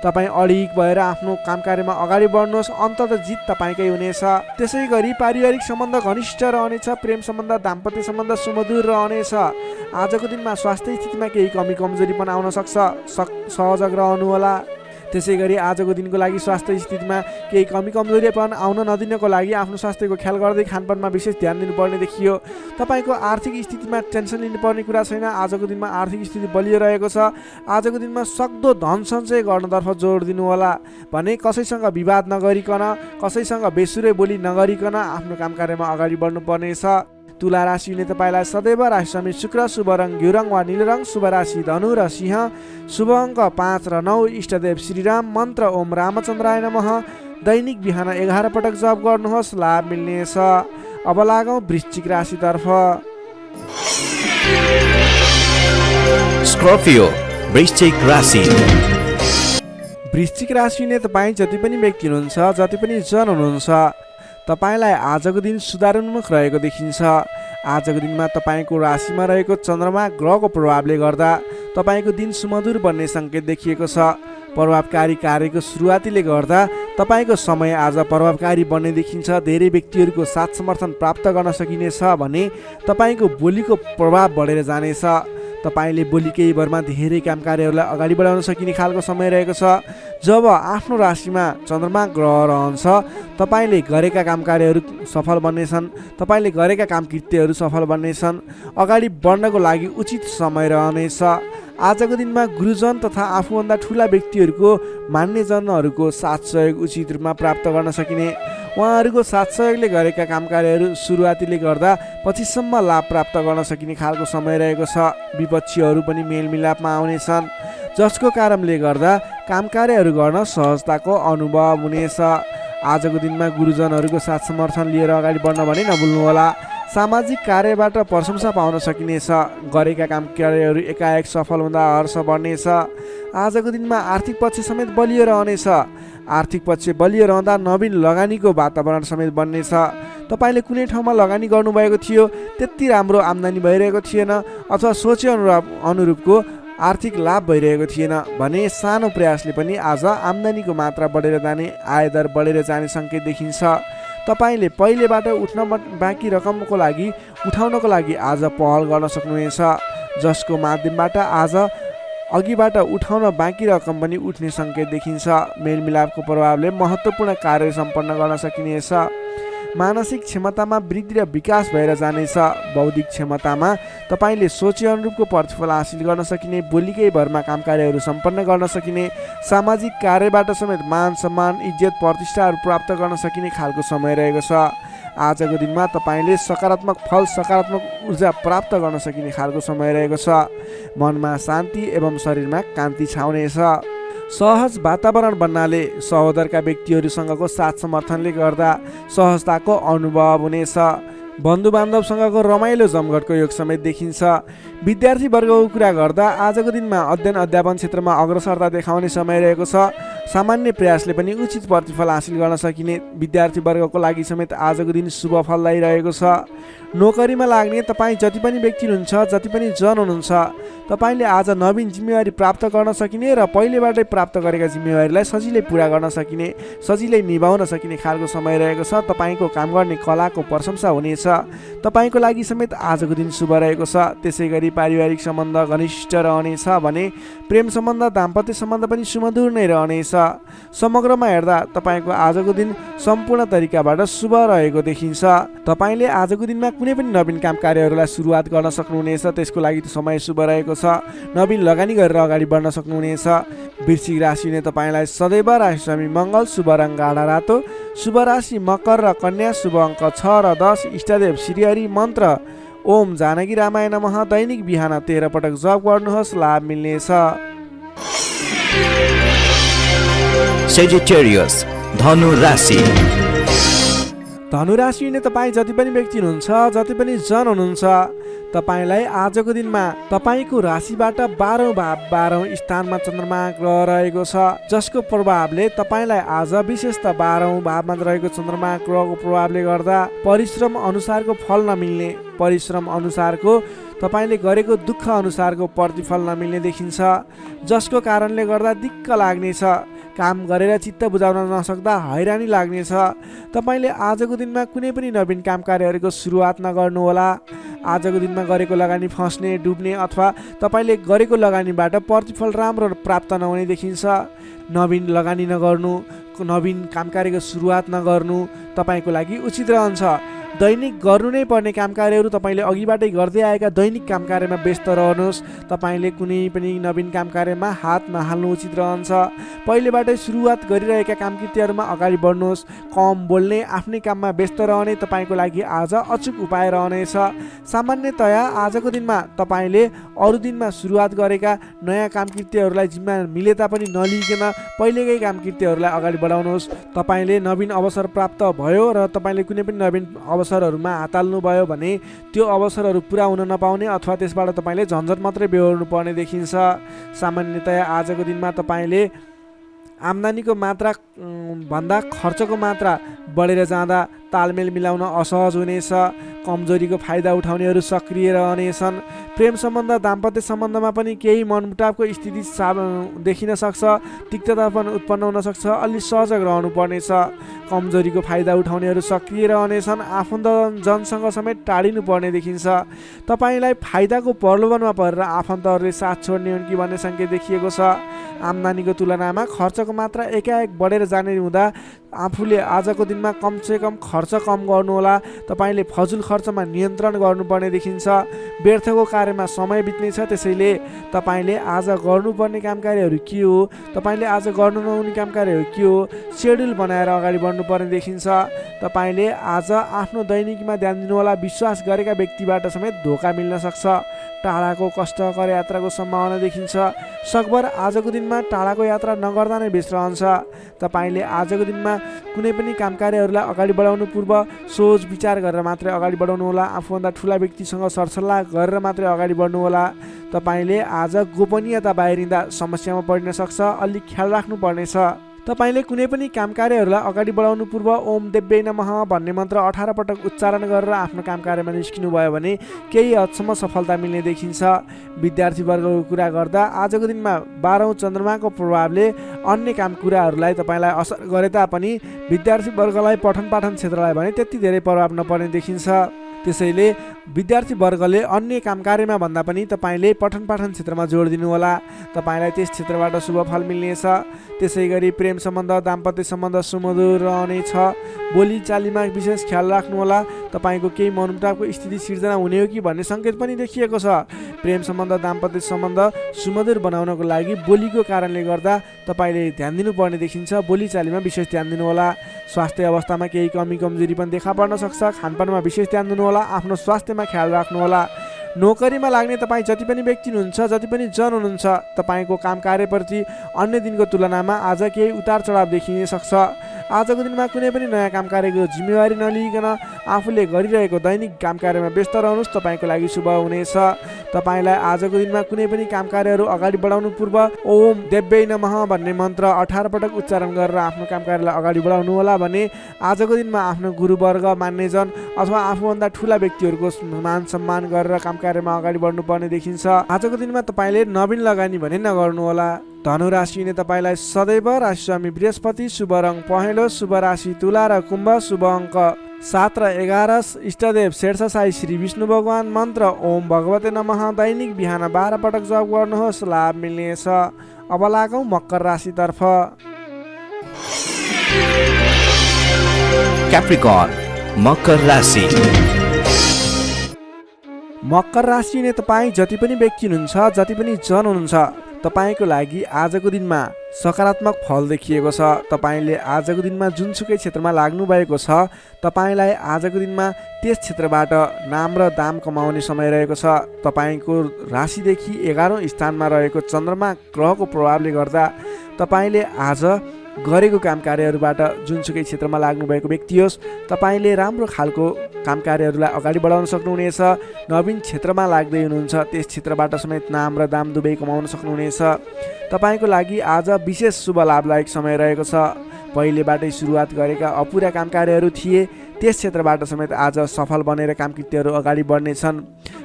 S2: तपाईँ अडिग भएर आफ्नो काम कार्यमा अगाडि बढ्नुहोस्। अन्ततः जित तपाईँकै हुनेछ। त्यसै गरी पारिवारिक सम्बन्ध घनिष्ठ रहनेछ। प्रेम सम्बन्ध, दाम्पत्य सम्बन्ध सुमधुर रहनेछ। आजको दिनमा स्वास्थ्य स्थितिमा केही कमी कमजोरी पनि आउन सक्छ। सहजग रहनुहोला। त्यसै गरी आजको दिनको लागि स्वास्थ्य स्थितिमा केही कमी कमजोरीपन आउन नदिनको लागि आफ्नो स्वास्थ्यको ख्याल गर्दै खानपानमा विशेष ध्यान दिनुपर्ने देखियो। तपाईँको आर्थिक स्थितिमा टेन्सन लिनुपर्ने कुरा छैन। आजको दिनमा आर्थिक स्थिति बलियो रहेको छ। आजको दिनमा सक्दो धन सञ्चय गर्नतर्फ जोड दिनुहोला भने कसैसँग विवाद नगरिकन, कसैसँग बेसुरै बोली नगरिकन आफ्नो काम कार्यमा अगाडि बढ्नुपर्नेछ। तुला राशि हुने तपाईँलाई सदैव राशि समित शुक्र, शुभ रङ घिउ रङ वा नीलो रङ, शुभ राशि धनु र सिंह, शुभ अङ्क 5 र 9, इष्टदेव श्रीराम, मन्त्र ओम रामचन्द्राय नमः। दैनिक बिहान 11 पटक जप गर्नुहोस्, लाभ मिल्नेछ। अब लागौँ वृश्चिक राशितर्फ।
S3: स्कर्पियो वृश्चिक राशि।
S2: वृश्चिक राशि हुने तपाईँ जति पनि व्यक्ति हुनुहुन्छ, जति पनि जन हुनुहुन्छ, तपाईँलाई आजको दिन सुधारोन्मुख रहेको देखिन्छ। आजको दिनमा तपाईँको राशिमा रहेको चन्द्रमा ग्रहको प्रभावले गर्दा तपाईँको दिन सुमधुर बन्ने सङ्केत देखिएको छ। प्रभावकारी कार्यको सुरुवातीले गर्दा तपाईँको समय आज प्रभावकारी बन्ने देखिन्छ। धेरै व्यक्तिहरूको साथ समर्थन प्राप्त गर्न सकिनेछ भने तपाईँको बोलीको प्रभाव बढेर जानेछ। तपाईँले बोली केही भरमा धेरै काम कार्यहरूलाई अगाडि बढाउन सकिने खालको समय रहेको छ। जब आफ्नो राशिमा चन्द्रमा ग्रह रहन्छ, तपाईँले गरेका काम कार्यहरू सफल बन्नेछन्। तपाईँले गरेका काम कृत्यहरू सफल बन्नेछन्। अगाडि बढ्नको लागि उचित समय रहनेछ। आजको दिनमा गुरुजन तथा आफूभन्दा ठुला व्यक्तिहरूको मान्यजनहरूको साथ सहयोग उचित रूपमा प्राप्त गर्न सकिने। उहाँहरूको साथ सहयोगले गरेका काम कार्यहरू सुरुवातीले गर्दा पछिसम्म लाभ प्राप्त गर्न सकिने खालको समय रहेको छ। विपक्षीहरू पनि मेलमिलापमा आउनेछन्, जसको कारणले गर्दा काम कार्यहरू गर्न सहजताको अनुभव हुनेछ। आजको दिनमा गुरुजनहरूको साथ समर्थन लिएर अगाडि बढ्न भने नभुल्नुहोला। सामाजिक कार्यबाट प्रशंसा पाउन सकिनेछ। गरेका काम कार्यहरू एकाएक सफल हुँदा हर्ष बढ्नेछ। आजको दिनमा आर्थिक पक्ष समेत बलियो रहनेछ। आर्थिक पक्ष बलियो रहँदा नवीन लगानीको वातावरण समेत बन्नेछ। तपाईँले कुनै ठाउँमा लगानी गर्नुभएको थियो, त्यति राम्रो आम्दानी भइरहेको थिएन अथवा सोचे अनुरूपको आर्थिक लाभ भइरहेको थिएन भने सानो प्रयासले पनि आज आम्दानीको मात्रा बढेर जाने, आयदर बढेर जाने सङ्केत देखिन्छ। तपाईँले पहिलेबाट बाँकी रकमको लागि उठाउनको लागि आज पहल गर्न सक्नुहुनेछ, जसको माध्यमबाट आज अघिबाट उठाउन बाँकी रकम पनि उठ्ने सङ्केत देखिन्छ। मेलमिलापको प्रभावले महत्त्वपूर्ण कार्य सम्पन्न गर्न सकिनेछ। मानसिक क्षमतामा वृद्धि र विकास भएर जानेछ। बौद्धिक क्षमतामा तपाईँले सोचे अनुरूपको प्रतिफल हासिल गर्न सकिने, बोलीकै भरमा काम कार्यहरू सम्पन्न गर्न सकिने, सामाजिक कार्यबाट समेत मान सम्मान, इज्जत, प्रतिष्ठाहरू प्राप्त गर्न सकिने खालको समय रहेको छ। आजको दिनमा तपाईँले सकारात्मक फल, सकारात्मक ऊर्जा प्राप्त गर्न सकिने खालको समय रहेको छ। मनमा शान्ति एवं शरीरमा कान्ति छाउनेछ। सहज वातावरण बन्नाले सहोदरका व्यक्तिहरूसँगको साथ समर्थनले गर्दा सहजताको अनुभव हुनेछ। बन्धु बान्धवसँगको रमाइलो जमघटको योग समेत देखिन्छ। विद्यार्थी वर्गको कुरा गर्दा आजको दिनमा अध्ययन अध्यापन क्षेत्रमा अग्रसरता देखाउने समय रहेको छ। सामान्य प्रयासले पनि उचित प्रतिफल हासिल गर्न सकिने विद्यार्थी वर्गको लागि समेत आजको दिन शुभ फलदायी रहेको छ। नोकरीमा लाग्ने तपाईँ जति पनि व्यक्ति हुनुहुन्छ, जति पनि जन हुनुहुन्छ, तपाईँले आज नवीन जिम्मेवारी प्राप्त गर्न सकिने र पहिलेबाटै प्राप्त गरेका जिम्मेवारीलाई सजिलै पुरा गर्न सकिने, सजिलै निभाउन सकिने खालको समय रहेको छ। तपाईँको काम गर्ने कलाको प्रशंसा हुनेछ। तपाईँको लागि समेत आजको दिन शुभ रहेको छ। त्यसै गरी पारिवारिक सम्बन्ध घनिष्ठ रहनेछ भने प्रेम सम्बन्ध, दाम्पत्य सम्बन्ध पनि सुमधुर नै रहनेछ। समग्रमा हेर्दा तपाईँको आजको दिन सम्पूर्ण तरिकाबाट शुभ रहेको देखिन्छ। तपाईँले आजको दिनमा कुनै पनि नवीन काम कार्यहरूलाई सुरुवात गर्न सक्नुहुनेछ, त्यसको लागि समय शुभ रहेको छ। नवीन लगानी गरेर अगाडि बढ्न सक्नुहुनेछ। वृश्चिक राशि हुने तपाईँलाई सदैव राशि स्वामी मङ्गल, शुभ रङ गाढा रातो, शुभ राशि मकर र कन्या, शुभ अङ्क 6 र 10, इष्टदेव श्रीहरि, मन्त्र ओम जानकी रामाय नमः। दैनिक बिहान 13 पटक जप गर्नुहोस्, लाभ मिल्नेछ।
S3: सेजिटेरियस धनु राशि।
S2: धनुराशि हुने तपाईँ जति पनि व्यक्ति हुनुहुन्छ, जति पनि जन हुनुहुन्छ, तपाईँलाई आजको दिनमा तपाईँको राशिबाट 12औं भाव 12औं स्थानमा चन्द्रमा ग्रह रहेको छ, जसको प्रभावले तपाईँलाई आज विशेषतः 12औं भावमा रहेको चन्द्रमा ग्रहको प्रभावले गर्दा परिश्रम अनुसारको फल नमिल्ने, परिश्रम अनुसारको तपाईँले गरेको दुःख अनुसारको प्रतिफल नमिल्ने देखिन्छ, जसको कारणले गर्दा दिक्क लाग्नेछ। काम गरेर चित्त बुझाउन नसक्दा हैरानी लाग्नेछ। तपाईँले आजको दिनमा कुनै पनि नवीन काम कार्यहरूको सुरुवात नगर्नुहोला। आजको दिनमा गरेको लगानी फस्ने, डुब्ने अथवा तपाईँले गरेको लगानीबाट प्रतिफल राम्रो प्राप्त नहुने देखिन्छ। नवीन लगानी नगर्नु, नवीन काम कार्यको सुरुवात नगर्नु तपाईँको लागि उचित रहन्छ। दैनिक गर्नु नै पर्ने काम कार्यहरू तपाईँले अघिबाटै गर्दै आएका दैनिक काम कार्यमा व्यस्त रहनुहोस्। तपाईँले कुनै पनि नवीन काम कार्यमा हात नहाल्नु उचित रहन्छ। पहिलेबाटै सुरुवात गरिरहेका कामकृत्यहरूमा अगाडि बढ्नुहोस्। कम बोल्ने, आफ्नै काममा व्यस्त रहने तपाईँको लागि आज अचुक उपाय रहनेछ। सामान्यतया आजको दिनमा तपाईँले अरू दिनमा सुरुवात गरेका नयाँ कामकृत्यहरूलाई जिम्मा मिले तापनि नलिइकन पहिलेकै कामकृत्यहरूलाई अगाडि बढाउनुहोस्। तपाईँले नवीन अवसर प्राप्त भयो र तपाईँले कुनै पनि नवीन अवसरहरूमा हात हाल्नुभयो भने त्यो अवसरहरू पुरा हुन नपाउने अथवा त्यसबाट तपाईँले झन्झट मात्रै बेहोर्नु पर्ने देखिन्छ। सामान्यतया आजको दिनमा तपाईँले आम्दानीको मात्रा भन्दा खर्चको मात्रा बढेर जाँदा तालमेल मिलाउन असहज हुनेछ। कमजोरीको फाइदा उठाउनेहरू सक्रिय रहनेछन्। प्रेम सम्बन्ध, दाम्पत्य सम्बन्धमा पनि केही मनमुटावको स्थिति देखिन सक्छ। तिक्तता पनि उत्पन्न हुन सक्छ। अलि सजग रहनु पर्नेछ। कमजोरीको फाइदा उठाउनेहरू सक्रिय रहनेछन्। आफन्तजनसँग समेत टाढिनु पर्ने देखिन्छ। तपाईँलाई फाइदाको प्रलोभनमा परेर आफन्तहरूले साथ छोड्ने हुन् कि भन्ने सङ्केत देखिएको छ। आम्दानीको तुलनामा खर्चको मात्रा एकाएक बढेर जाने हुँदा आफूले आजको दिनमा कमसेकम खर्च कम गर्नुहोला। तपाईँले फजुल खर्चमा नियन्त्रण गर्नुपर्ने देखिन्छ। व्यर्थको कार्यमा समय बित्नेछ। त्यसैले तपाईँले आज गर्नुपर्ने काम कार्यहरू के हो, तपाईँले आज गर्नु नहुने काम कार्यहरू के हो, सेड्युल बनाएर अगाडि बढ्नुपर्ने देखिन्छ। तपाईँले आज आफ्नो दैनिकीमा ध्यान दिनुहोला। विश्वास गरेका व्यक्तिबाट समेत धोका मिल्न सक्छ। टाढाको कष्टकर यात्राको सम्भावना देखिन्छ। सकभर आजको दिनमा टाढाको यात्रा नगर्दा नै बेस रहन्छ। तपाईँले आजको दिनमा कुनै पनि काम कार्यहरूलाई अगाडि बढाउनु पूर्व सोच विचार गरेर मात्रै अगाडि बढाउनुहोला। आफूभन्दा ठुला व्यक्तिसँग सरसल्लाह गरेर मात्रै अगाडि बढ्नुहोला। तपाईँले आज गोपनीयता बाहिरिँदा समस्यामा पर्न सक्छ। अलिक ख्याल राख्नुपर्नेछ। तपाईँले कुनै पनि काम कार्यहरूलाई अगाडि बढाउनु पूर्व ओम देव्यै नमः भन्ने मन्त्र 18 पटक उच्चारण गरेर आफ्नो काम कार्यमा निस्किनु भयो भने केही हदसम्म सफलता मिल्ने देखिन्छ। विद्यार्थी वर्गको कुरा गर्दा आजको दिनमा 12औं चन्द्रमाको प्रभावले अन्य काम कुराहरूलाई तपाईँलाई असर गरे तापनि विद्यार्थी वर्गलाई पठन पाठन क्षेत्रलाई भने त्यति धेरै प्रभाव नपर्ने देखिन्छ। त्यसैले विद्यार्थी वर्गले अन्य काम कार्यमा भन्दा पनि तपाईँले पठन पाठन क्षेत्रमा जोड दिनुहोला। तपाईँलाई त्यस क्षेत्रबाट शुभ फल मिल्नेछ। त्यसै गरी प्रेम सम्बन्ध, दाम्पत्य सम्बन्ध सुमधुर रहनेछ। बोली चालीमा विशेष ख्याल राख्नुहोला। तपाईँको केही मनमुटावको स्थिति सिर्जना हुने हो कि भन्ने सङ्केत पनि देखिएको छ। प्रेम सम्बन्ध, दाम्पत्य सम्बन्ध सुमधुर बनाउनको लागि बोलीको कारणले गर्दा तपाईँले ध्यान दिनुपर्ने देखिन्छ। बोली चालीमा विशेष ध्यान दिनुहोला। स्वास्थ्य अवस्थामा केही कमी कमजोरी पनि देखा पर्न सक्छ। खानपानमा विशेष ध्यान दिनुहोला। आफ्नो स्वास्थ्यमा ख्याल राख्नुहोला। नोकरीमा लाग्ने तपाईँ जति पनि व्यक्ति हुनुहुन्छ, जति पनि जन हुनुहुन्छ, तपाईँको काम कार्यप्रति अन्य दिनको तुलनामा आज केही उतार चढाव देखिन सक्छ। आजको दिनमा कुनै पनि नयाँ काम कार्यको जिम्मेवारी नलिइकन आफूले गरिरहेको दैनिक काम कार्यमा व्यस्त रहनुहोस्। तपाईँको लागि शुभ हुनेछ। तपाईँलाई आजको दिनमा कुनै पनि काम कार्यहरू अगाडि बढाउनु पूर्व ओम देव्यै नमः भन्ने मन्त्र 18 पटक उच्चारण गरेर आफ्नो काम कार्यलाई अगाडि बढाउनु होला भने आजको दिनमा आफ्नो गुरुवर्ग, मान्यजन अथवा आफूभन्दा ठुला व्यक्तिहरूको मान सम्मान गरेर काम कार्यमा अगाडि बढ्नुपर्ने देखिन्छ। आजको दिनमा तपाईँले नवीन लगानी भने नगर्नुहोला। धनु राशिले तपाईँलाई सदैव राशिस्वामी बृहस्पति, शुभ रङ पहेँलो, शुभ राशि तुला र कुम्भ, शुभ अङ्क 7 र 11, इष्टदेव शेषशायी श्री विष्णु भगवान, मन्त्र ओम भगवते नमः दैनिक बिहान 12 पटक जप गर्नुहोस्। लाभ मिल्नेछ। अब लागौँ मकर राशितर्फ।
S3: क्याप्रिकर्न मकर राशि।
S2: मकर राशि नै तपाईँ जति पनि व्यक्ति हुनुहुन्छ, जति पनि जन हुनुहुन्छ, तपाईँको लागि आजको दिनमा सकारात्मक फल देखिएको छ। तपाईँले आजको दिनमा जुनसुकै क्षेत्रमा लाग्नु भएको छ, तपाईँलाई आजको दिनमा त्यस क्षेत्रबाट नाम र दाम कमाउने समय रहेको छ। तपाईँको राशिदेखि 11औं स्थानमा रहेको चन्द्रमा ग्रहको प्रभावले गर्दा तपाईँले आज गरेको काम कार्यहरूबाट जुनसुकै क्षेत्रमा लाग्नुभएको व्यक्ति होस्, तपाईँले राम्रो खालको काम कार्यहरूलाई अगाडि बढाउन सक्नुहुनेछ। नवीन क्षेत्रमा लाग्दै हुनुहुन्छ, त्यस क्षेत्रबाट समेत नाम र दाम दुवै कमाउन सक्नुहुनेछ। तपाईँको लागि आज विशेष शुभ लाभदायक समय रहेको छ। पहिलेबाटै सुरुवात गरेका अपुरा काम कार्यहरू थिए त्यस क्षेत्रबाट समेत आज सफल बनेर कामकृत्यहरू अगाडि बढ्नेछन्।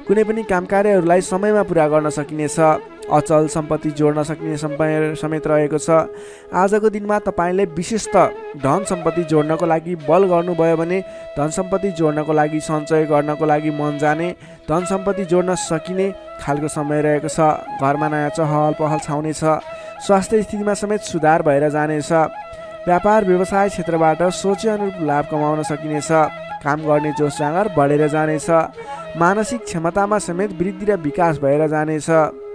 S2: कुनै पनि काम कार्यहरूलाई समयमा पुरा गर्न सकिनेछ। अचल सम्पत्ति जोड्न सकिने समय समेत रहेको छ। आजको दिनमा तपाईँले विशेष त धन सम्पत्ति जोड्नको लागि बल गर्नुभयो भने धन सम्पत्ति जोड्नको लागि सञ्चय गर्नको लागि मन जाने, धन सम्पत्ति जोड्न सकिने खालको समय रहेको छ। घरमा नयाँ चहल पहल छाउनेछ। स्वास्थ्य स्थितिमा समेत सुधार भएर जानेछ। व्यापार व्यवसाय क्षेत्रबाट सोचे अनुरूप लाभ कमाउन सकिनेछ। काम गर्ने जोस जाँगर बढेर जानेछ। मानसिक क्षमतामा समेत वृद्धि र विकास भएर जानेछ।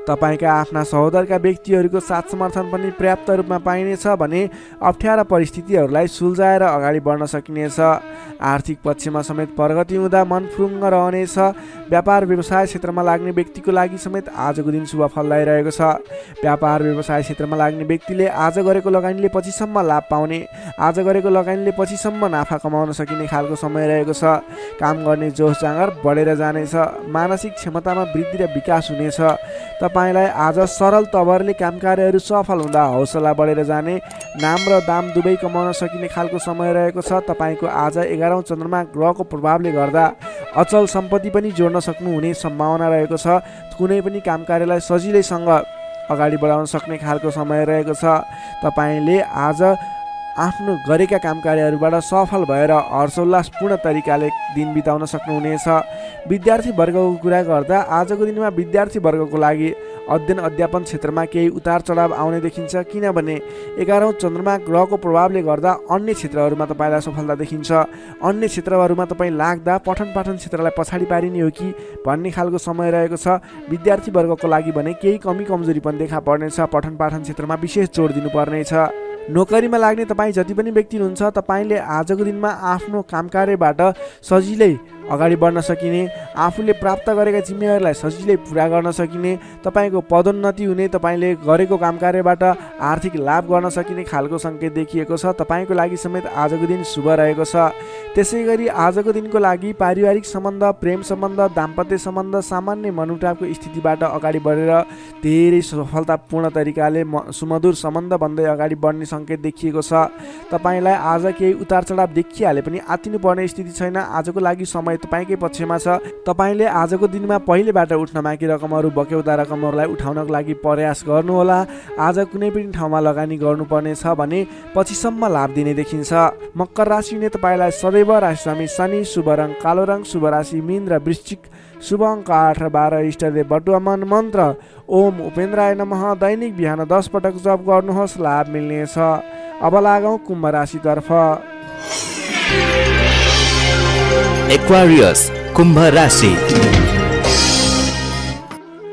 S2: तपाईँका आफ्ना सहोदरका व्यक्तिहरूको साथ समर्थन पनि पर्याप्त रूपमा पाइनेछ भने अप्ठ्यारा परिस्थितिहरूलाई सुल्झाएर अगाडि बढ्न सकिनेछ। आर्थिक पक्षमा समेत प्रगति हुँदा मन फुरुङ्ग रहनेछ। व्यापार व्यवसाय क्षेत्रमा लाग्ने व्यक्तिको लागि समेत आजको दिन शुभ फलदायी छ। व्यापार व्यवसाय क्षेत्रमा लाग्ने व्यक्तिले आज गरेको लगानीले पछिसम्म लाभ पाउने, आज गरेको लगानीले पछिसम्म नाफा कमाउन सकिने खालको समय रहेको छ। काम गर्ने जोस जाँगर बढेर जानेछ। मानसिक क्षमतामा वृद्धि र विकास हुनेछ। तपाईँलाई आज सरल तवरले काम कार्यहरू सफल हुँदा हौसला बढेर जाने, नाम र दाम दुवै कमाउन सकिने खालको समय रहेको छ। तपाईँको आज 11औं चन्द्रमा ग्रहको प्रभावले गर्दा अचल सम्पत्ति पनि जोड्न सक्नुहुने सम्भावना रहेको छ। कुनै पनि काम कार्यलाई सजिलैसँग अगाडि बढाउन सक्ने खालको समय रहेको छ। तपाईँले आज आफ्नो गरेका काम कार्यहरूबाट सफल भएर हर्षोल्लासपूर्ण तरिकाले दिन बिताउन सक्नुहुनेछ। विद्यार्थी वर्गको कुरा गर्दा आजको दिनमा विद्यार्थी वर्गको लागि अध्ययन अध्यापन क्षेत्रमा केही उतार चढाव आउने देखिन्छ। किनभने 11औं चन्द्रमा ग्रहको प्रभावले गर्दा अन्य क्षेत्रहरूमा तपाईँलाई सफलता देखिन्छ। अन्य क्षेत्रहरूमा तपाईँ लाग्दा पठन पाठन क्षेत्रलाई पछाडि पारिने हो कि भन्ने खालको समय रहेको छ। विद्यार्थी वर्गको लागि भने केही कमी कमजोरी पनि देखा पर्नेछ। पठन पाठन क्षेत्रमा विशेष जोड दिनुपर्नेछ। नोकरीमा लाग्ने तपाईँ जति पनि व्यक्ति हुनुहुन्छ तपाईँले आजको दिनमा आफ्नो काम कार्यबाट सजिलै अगाडि बढ्न सकिने, आफूले प्राप्त गरेका जिम्मेवारीलाई सजिलै पुरा गर्न सकिने, तपाईँको पदोन्नति हुने, तपाईँले गरेको काम कार्यबाट आर्थिक लाभ गर्न सकिने खालको सङ्केत देखिएको छ। तपाईँको लागि समेत आजको दिन शुभ रहेको छ। त्यसै गरी आजको दिनको लागि पारिवारिक सम्बन्ध, प्रेम सम्बन्ध, दाम्पत्य सम्बन्ध सामान्य मनमुटावको स्थितिबाट अगाडि बढेर धेरै सफलतापूर्ण तरिकाले सुमधुर सम्बन्ध बन्दै अगाडि बढ्ने सङ्केत देखिएको छ। तपाईँलाई आज केही उतार चढाव देखिहाले पनि आत्तिनुपर्ने स्थिति छैन। आजको लागि समय तपाईँकै पक्षमा छ। तपाईँले आजको दिनमा पहिलेबाट उठ्न बाँकी रकमहरू, बक्यौता रकमहरूलाई उठाउनको लागि प्रयास गर्नुहोला। आज कुनै पनि ठाउँमा लगानी गर्नुपर्ने छ भने पछिसम्म लाभ दिने देखिन्छ। मकर राशिले तपाईँलाई सदैव राशिस्वामी शनि, शुभ रङ कालो रङ, शुभ राशि मीन र वृश्चिक, शुभ अङ्क 8 र 12, इष्टदेव बटुवा मन मन्त्र ओम उपेन्द्राय नमः दैनिक बिहान 10 पटक जप गर्नुहोस्, लाभ मिल्नेछ। अब लागौँ कुम्भ राशितर्फ।
S3: एक्वारियस कुम्भ राशि।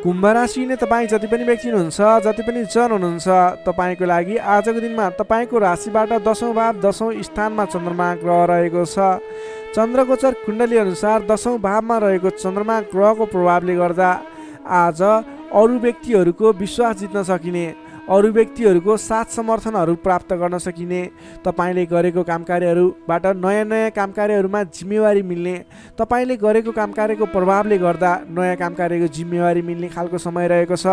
S2: कुम्भ राशि नै तपाईँ जति पनि व्यक्ति हुनुहुन्छ, जति पनि जन हुनुहुन्छ, तपाईँको लागि आजको दिनमा तपाईँको राशिबाट 10औं भाव 10औं स्थानमा चन्द्रमा ग्रह रहेको छ। चन्द्रगोचर कुण्डली अनुसार 10औं भावमा रहेको चन्द्रमा ग्रहको प्रभावले गर्दा आज अरू व्यक्तिहरूको विश्वास जित्न सकिने, अरू व्यक्तिहरूको साथ समर्थनहरू प्राप्त गर्न सकिने, तपाईँले गरेको काम कार्यहरूबाट नयाँ नयाँ काम कार्यहरूमा जिम्मेवारी मिल्ने, तपाईँले गरेको काम कार्यको प्रभावले गर्दा नयाँ काम कार्यको जिम्मेवारी मिल्ने खालको समय रहेको छ।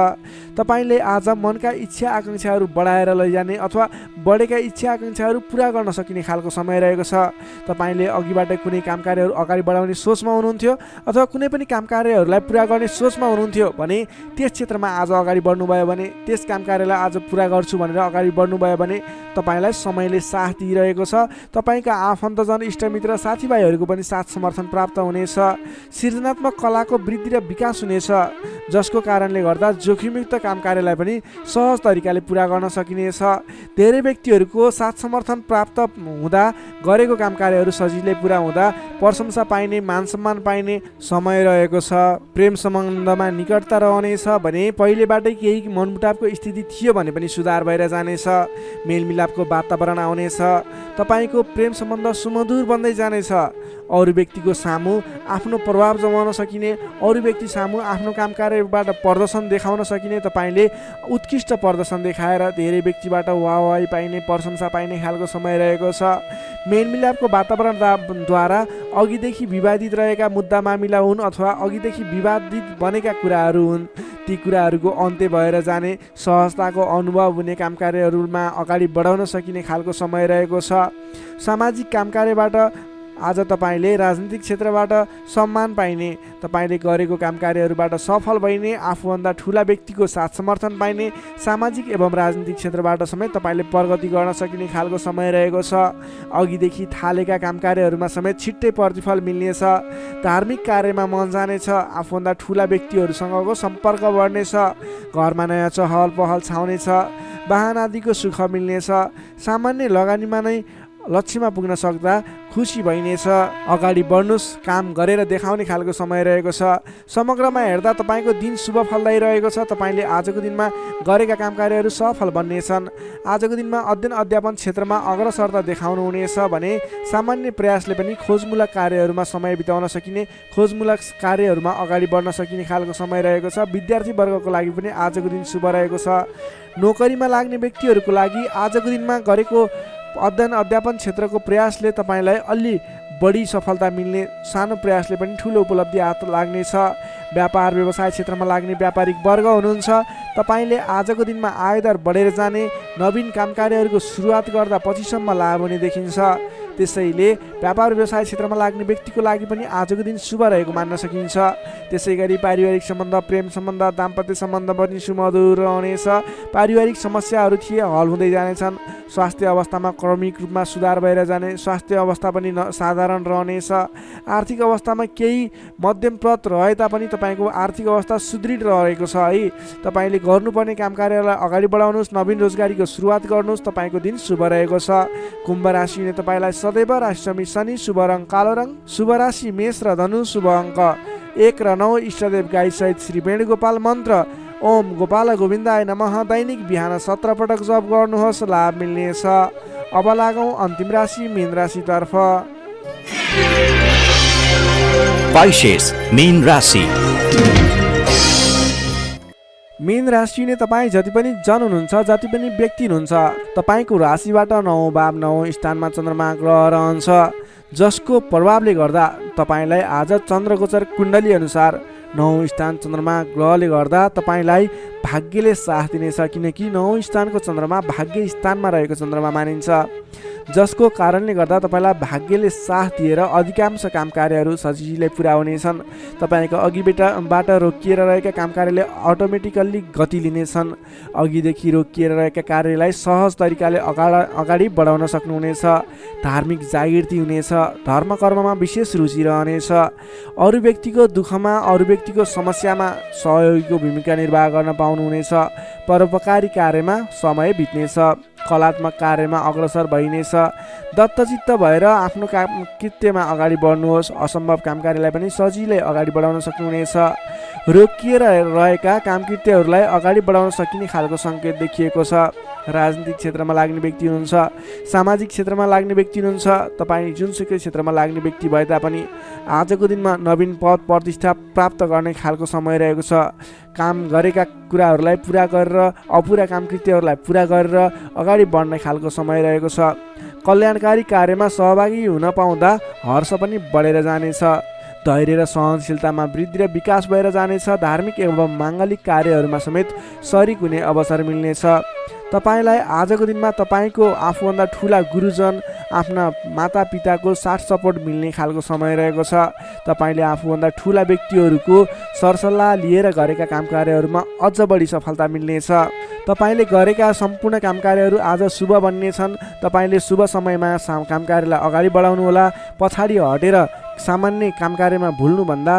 S2: तपाईँले आज मनका इच्छा आकाङ्क्षाहरू बढाएर लैजाने अथवा बढेका इच्छा आकाङ्क्षाहरू पुरा गर्न सकिने खालको समय रहेको छ। तपाईँले अघिबाट कुनै काम कार्यहरू अगाडि बढाउने सोचमा हुनुहुन्थ्यो अथवा कुनै पनि काम कार्यहरूलाई पुरा गर्ने सोचमा हुनुहुन्थ्यो भने त्यस क्षेत्रमा आज अगाडि बढ्नुभयो भने, त्यस काम कार्यलाई आज पुरा गर्छु भनेर अगाडि बढ्नुभयो भने तपाईँलाई समयले साथ दिइरहेको छ। तपाईँका आफन्तजन, इष्टमित्र, साथीभाइहरूको पनि साथ समर्थन प्राप्त हुनेछ। सृजनात्मक कलाको वृद्धि र विकास हुनेछ, जसको कारणले गर्दा जोखिमयुक्त काम कार्यलाई पनि सहज तरिकाले पुरा गर्न सकिनेछ। धेरै व्यक्तिहरूको साथ समर्थन प्राप्त हुँदा गरेको काम कार्यहरू सजिलै पुरा हुँदा प्रशंसा पाइने, मान सम्मान पाइने समय रहेको छ। प्रेम सम्बन्धमा निकटता रहनेछ भने पहिलेबाटै केही मनमुटावको स्थिति थियो भने पनि सुधार भएर जानेछ। मेलमिलापको वातावरण आउनेछ। तपाईँको प्रेम सम्बन्ध सुमधुर बन्दै जानेछ। अरू व्यक्तिको सामु आफ्नो प्रभाव जमाउन सकिने, अरू व्यक्ति सामु आफ्नो काम कार्यबाट प्रदर्शन देखाउन सकिने, तपाईँले उत्कृष्ट प्रदर्शन देखाएर धेरै व्यक्तिबाट वाहवाही पाइने, प्रशंसा पाइने खालको समय रहेको छ। मेलमिलापको वातावरणद्वारा अघिदेखि विवादित रहेका मुद्दा मामिला हुन् अथवा अघिदेखि विवादित बनेका कुराहरू हुन्, ती कुराहरूको अन्त्य भएर जाने, सहजताको अनुभव हुने, काम कार्यहरूमा अगाडि बढाउन सकिने खालको समय रहेको छ। सामाजिक काम कार्यबाट आज तपाईँले राजनीतिक क्षेत्रबाट सम्मान पाइने, तपाईँले गरेको काम कार्यहरूबाट सफल भइने, आफूभन्दा ठुला व्यक्तिको साथ समर्थन पाइने, सामाजिक एवं राजनीतिक क्षेत्रबाट समेत तपाईँले प्रगति गर्न सकिने खालको समय रहेको छ। अघिदेखि थालेका काम कार्यहरूमा समेत छिट्टै प्रतिफल मिल्नेछ। धार्मिक कार्यमा मन जानेछ, आफूभन्दा ठुला व्यक्तिहरूसँगको सम्पर्क बढ्नेछ, घरमा नयाँ चहल पहल छाउनेछ, वाहन आदिको सुख मिल्नेछ, सामान्य लगानीमा नै लक्ष्यमा पुग्न सक्दा खुसी भइनेछ। अगाडि बढ्नुहोस्, काम गरेर देखाउने खालको समय रहेको छ। समग्रमा हेर्दा तपाईँको दिन शुभ फलदायी रहेको छ। तपाईँले आजको दिनमा गरेका काम कार्यहरू सफल बन्नेछन्। आजको दिनमा अध्ययन अध्यापन क्षेत्रमा अग्रसरता देखाउनु हुनेछ भने सामान्य प्रयासले पनि खोजमूलक कार्यहरूमा समय बिताउन सकिने, खोजमूलक कार्यहरूमा अगाडि बढ्न सकिने खालको समय रहेको छ। विद्यार्थी वर्गको लागि पनि आजको दिन शुभ रहेको छ। नोकरीमा लाग्ने व्यक्तिहरूको लागि आजको दिनमा गरेको अध्ययन अध्यापन क्षेत्रको प्रयासले तपाईँलाई अलि बढी सफलता मिल्ने, सानो प्रयासले पनि ठुलो उपलब्धि हात लाग्नेछ। व्यापार व्यवसाय क्षेत्रमा लाग्ने व्यापारिक वर्ग हुनुहुन्छ, तपाईँले आजको दिनमा आयदर बढेर जाने, नवीन काम कार्यहरूको सुरुवात गर्दा पछिसम्म लाभ हुने देखिन्छ। त्यसैले व्यापार व्यवसाय क्षेत्रमा लाग्ने व्यक्तिको लागि पनि आजको दिन शुभ रहेको मान्न सकिन्छ। त्यसै गरी पारिवारिक सम्बन्ध, प्रेम सम्बन्ध, दाम्पत्य सम्बन्ध पनि सुमधुर रहनेछ। पारिवारिक समस्याहरू थिए हल हुँदै जानेछन्। स्वास्थ्य अवस्थामा क्रमिक रूपमा सुधार भएर जाने, स्वास्थ्य अवस्था पनि साधारण रहनेछ। आर्थिक अवस्थामा केही मध्यमप्रद रहे तापनि तपाईँको आर्थिक अवस्था सुदृढ रहेको छ है। तपाईँले गर्नुपर्ने काम कार्यलाई अगाडि बढाउनुहोस्, नवीन रोजगारीको सुरुवात गर्नुहोस्, तपाईँको दिन शुभ रहेको छ। कुम्भ राशिले तपाईँलाई सदैव राशिसमी शनि, शुभ रङ कालो रङ, शुभ राशि मेष र धनु, शुभ अङ्क 1 र 9, इष्टदेव गाई सहित श्री वेणुगोपाल मन्त्र ओम गोपाल गोविन्दाय नमः दैनिक बिहान 17 पटक जप गर्नुहोस्, लाभ मिल्नेछ। अब लागौँ अन्तिम राशि मीन राशितर्फ।
S3: Pisces, मीन राशि।
S2: मीन राशि नै तपाईँ जति पनि जन हुनुहुन्छ, जति पनि व्यक्ति हुनुहुन्छ, तपाईँको राशिबाट 9 भाव 9 स्थानमा चन्द्रमा ग्रह रहन्छ, जसको प्रभावले गर्दा तपाईँलाई आज चन्द्रगोचर कुण्डली अनुसार 9 स्थान चन्द्रमा ग्रहले गर्दा तपाईँलाई भाग्यले साथ दिनेछ। किनकि 9 स्थानको चन्द्रमा भाग्य स्थानमा रहेको चन्द्रमा मानिन्छ, जसको कारणले गर्दा तपाईँलाई भाग्यले साथ दिएर अधिकांश काम कार्यहरू सजिलै पुरा हुनेछन्। तपाईँको अघिबाट रोकिएर रहेका काम कार्यले अटोमेटिकल्ली गति लिनेछन्। अघिदेखि रोकिएर रहेका कार्यलाई सहज तरिकाले अगाडि बढाउन सक्नुहुनेछ। धार्मिक जागृति हुनेछ, धर्म कर्ममा विशेष रुचि रहनेछ। अरू व्यक्तिको दुःखमा, अरू व्यक्तिको समस्यामा सहयोगीको भूमिका निर्वाह गर्न पाउनुहुनेछ। परोपकारी कार्यमा समय बित्नेछ। कलात्मक कार्यमा अग्रसर भइनेछ। दत्तचित्त भएर आफ्नो काम कृत्यमा अगाडि बढ्नुहोस्। असम्भव काम कार्यलाई पनि सजिलै अगाडि बढाउन सक्नुहुनेछ। रोकिएर रहेका कामकृत्यहरूलाई अगाडि बढाउन सकिने खालको सङ्केत देखिएको छ। राजनीतिक क्षेत्रमा लाग्ने व्यक्ति हुनुहुन्छ, सामाजिक क्षेत्रमा लाग्ने व्यक्ति हुनुहुन्छ, तपाईँ जुनसुकै क्षेत्रमा लाग्ने व्यक्ति भए तापनि आजको दिनमा नवीन पद प्रतिष्ठा प्राप्त गर्ने खालको समय रहेको छ। काम गरेका कुराहरूलाई पुरा गरेर, अपुरा कामकृत्यहरूलाई पुरा गरेर अगाडि बढ्ने खालको समय रहेको छ। कल्याणकारी कार्यमा सहभागी हुन पाउँदा हर्ष पनि बढेर जानेछ। धैर्य र सहनशीलतामा वृद्धि र विकास भएर जानेछ। धार्मिक एवं माङ्गलिक कार्यहरूमा समेत सरिक हुने अवसर मिल्नेछ। तपाईँलाई आजको दिनमा तपाईँको आफूभन्दा ठुला गुरुजन, आफ्ना मातापिताको साथ सपोर्ट मिल्ने खालको समय रहेको छ। तपाईँले आफूभन्दा ठुला व्यक्तिहरूको सरसल्लाह लिएर गरेका काम कार्यहरूमा अझ बढी सफलता मिल्नेछ। तपाईँले गरेका सम्पूर्ण काम कार्यहरू आज शुभ बन्नेछन्। तपाईँले शुभ समयमा काम कार्यलाई अगाडि बढाउनुहोला। पछाडि हटेर सामान्य काम कार्यमा भुल्नुभन्दा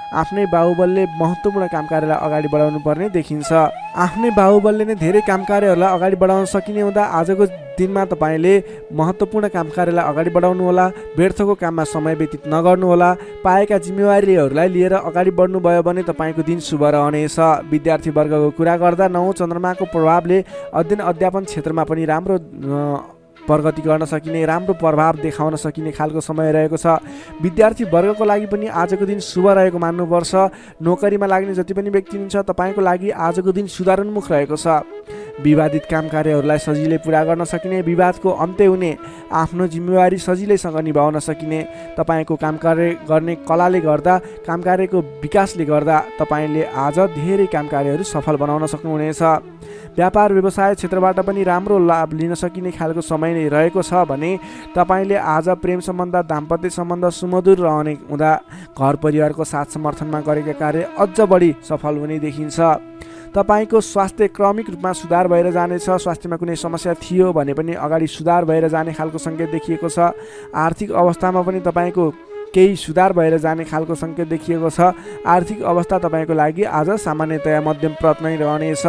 S2: आफ्नै बाहुबलले महत्त्वपूर्ण काम कार्यलाई अगाडि बढाउनु पर्ने देखिन्छ। आफ्नै बाहुबलले नै धेरै काम कार्यहरूलाई अगाडि बढाउन सकिने हुँदा आजको दिनमा तपाईँले महत्त्वपूर्ण काम कार्यलाई अगाडि बढाउनुहोला। व्यर्थको काममा समय व्यतीत नगर्नुहोला। पाएका जिम्मेवारीहरूलाई लिएर अगाडि बढ्नुभयो भने तपाईँको दिन शुभ रहनेछ। विद्यार्थी वर्गको कुरा गर्दा 9 चन्द्रमाको प्रभावले अध्ययन अध्यापन क्षेत्रमा पनि राम्रो प्रगति गर्न सकिने, राम्रो प्रभाव देखाउन सकिने खालको समय रहेको छ। विद्यार्थी वर्गको लागि पनि आजको दिन शुभ रहेको मान्नुपर्छ। नोकरीमा लाग्ने जति पनि व्यक्ति हुनुहुन्छ, तपाईँको लागि आजको दिन सुधारोन्मुख रहेको छ। विवादित काम कार्यहरूलाई सजिलै पुरा गर्न सकिने, विवादको अन्त्य हुने, आफ्नो जिम्मेवारी सजिलैसँग निभाउन सकिने, तपाईँको काम कार्य गर्ने कलाले गर्दा, काम कार्यको विकासले गर्दा तपाईँले आज धेरै काम कार्यहरू सफल बनाउन सक्नुहुनेछ। व्यापार व्यवसाय क्षेत्रबाट पनि राम्रो लाभ लिन सकिने खालको समय नै रहेको छ भने तपाईँले आज प्रेम सम्बन्ध, दाम्पत्य सम्बन्ध सुमधुर रहने हुँदा घर परिवारको साथ समर्थनमा गरेका कार्य अझ बढी सफल हुने देखिन्छ। तपाईँको स्वास्थ्य क्रमिक रूपमा सुधार भएर जानेछ। स्वास्थ्यमा कुनै समस्या थियो भने पनि अगाडि सुधार भएर जाने खालको सङ्केत देखिएको छ। आर्थिक अवस्थामा पनि तपाईँको केही सुधार भएर जाने खालको सङ्केत देखिएको छ। आर्थिक अवस्था तपाईँको लागि आज सामान्यतया मध्यम प्रत नै रहनेछ।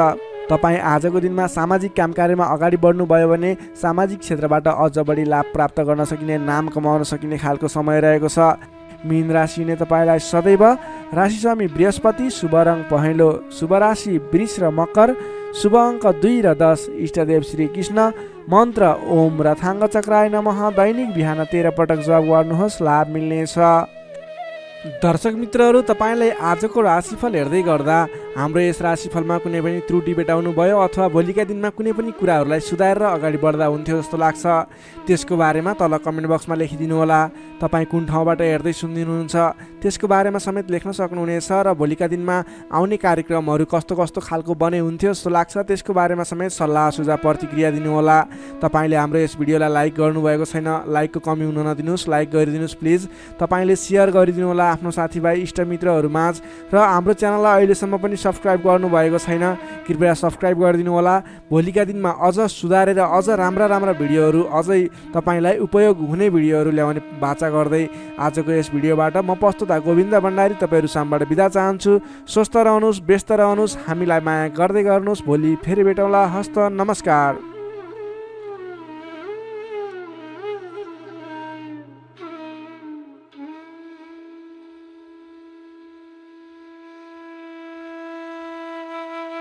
S2: तपाईँ आजको दिनमा सामाजिक काम कार्यमा अगाडि बढ्नुभयो भने सामाजिक क्षेत्रबाट अझ बढी लाभ प्राप्त गर्न सकिने, नाम कमाउन सकिने खालको समय रहेको छ। मीन राशिले तपाईँलाई सदैव राशिस्वामी बृहस्पति, शुभ रङ पहेँलो, शुभ राशि वृष र मकर, शुभ अङ्क 2 र 10, इष्टदेव श्री कृष्ण, मन्त्र ओम रथाङ्ग चक्राय नमः। दैनिक बिहान 13 पटक जप गर्नुहोस्, लाभ मिल्नेछ। दर्शक मित्रहरू, तपाईँलाई आजको राशिफल हेर्दै गर्दा हाम्रो यस राशिफलमा कुनै पनि त्रुटि भेटाउनु भयो अथवा भोलिका दिनमा कुनै पनि कुराहरूलाई सुधारेर अगाडि बढ्दा हुन्थ्यो जस्तो लाग्छ, त्यसको बारेमा तल कमेन्ट बक्समा लेखिदिनु होला। तपाईँ कुन ठाउँबाट हेर्दै सुनिदिनुहुन्छ त्यसको बारेमा समेत लेख्न सक्नुहुनेछ र भोलिका दिनमा आउने कार्यक्रमहरू कस्तो कस्तो खालको बने हुन्थ्यो जस्तो लाग्छ त्यसको बारेमा समेत सल्लाह सुझाव प्रतिक्रिया दिनुहोला। तपाईँले हाम्रो यस भिडियोलाई लाइक गर्नुभएको छैन, लाइकको कमी हुन नदिनुहोस्, लाइक गरिदिनुहोस् प्लिज। तपाईँले सेयर गरिदिनु होला आफ्नो साथीभाइ इष्टमित्रहरूमाझ र हाम्रो च्यानललाई अहिलेसम्म पनि सब्सक्राइब गर्नुभएको छैन, कृपया सब्सक्राइब गरिदिनु होला। भोलिका दिनमा अझ सुधारेर अझ राम्रा भिडियोहरू, अझै तपाईँलाई उपयोग हुने भिडियोहरू ल्याउने बाचा गर्दै आजको यस भिडियोबाट म प्रस्तुता गोविन्द भण्डारी तपाईँहरू सामबाट बिदा चाहन्छु। स्वस्थ रहनुहोस्, व्यस्त रहनुहोस्, हामीलाई माया गर्दै गर्नुहोस्। भोलि फेरि भेटौँला। हस्त नमस्कार।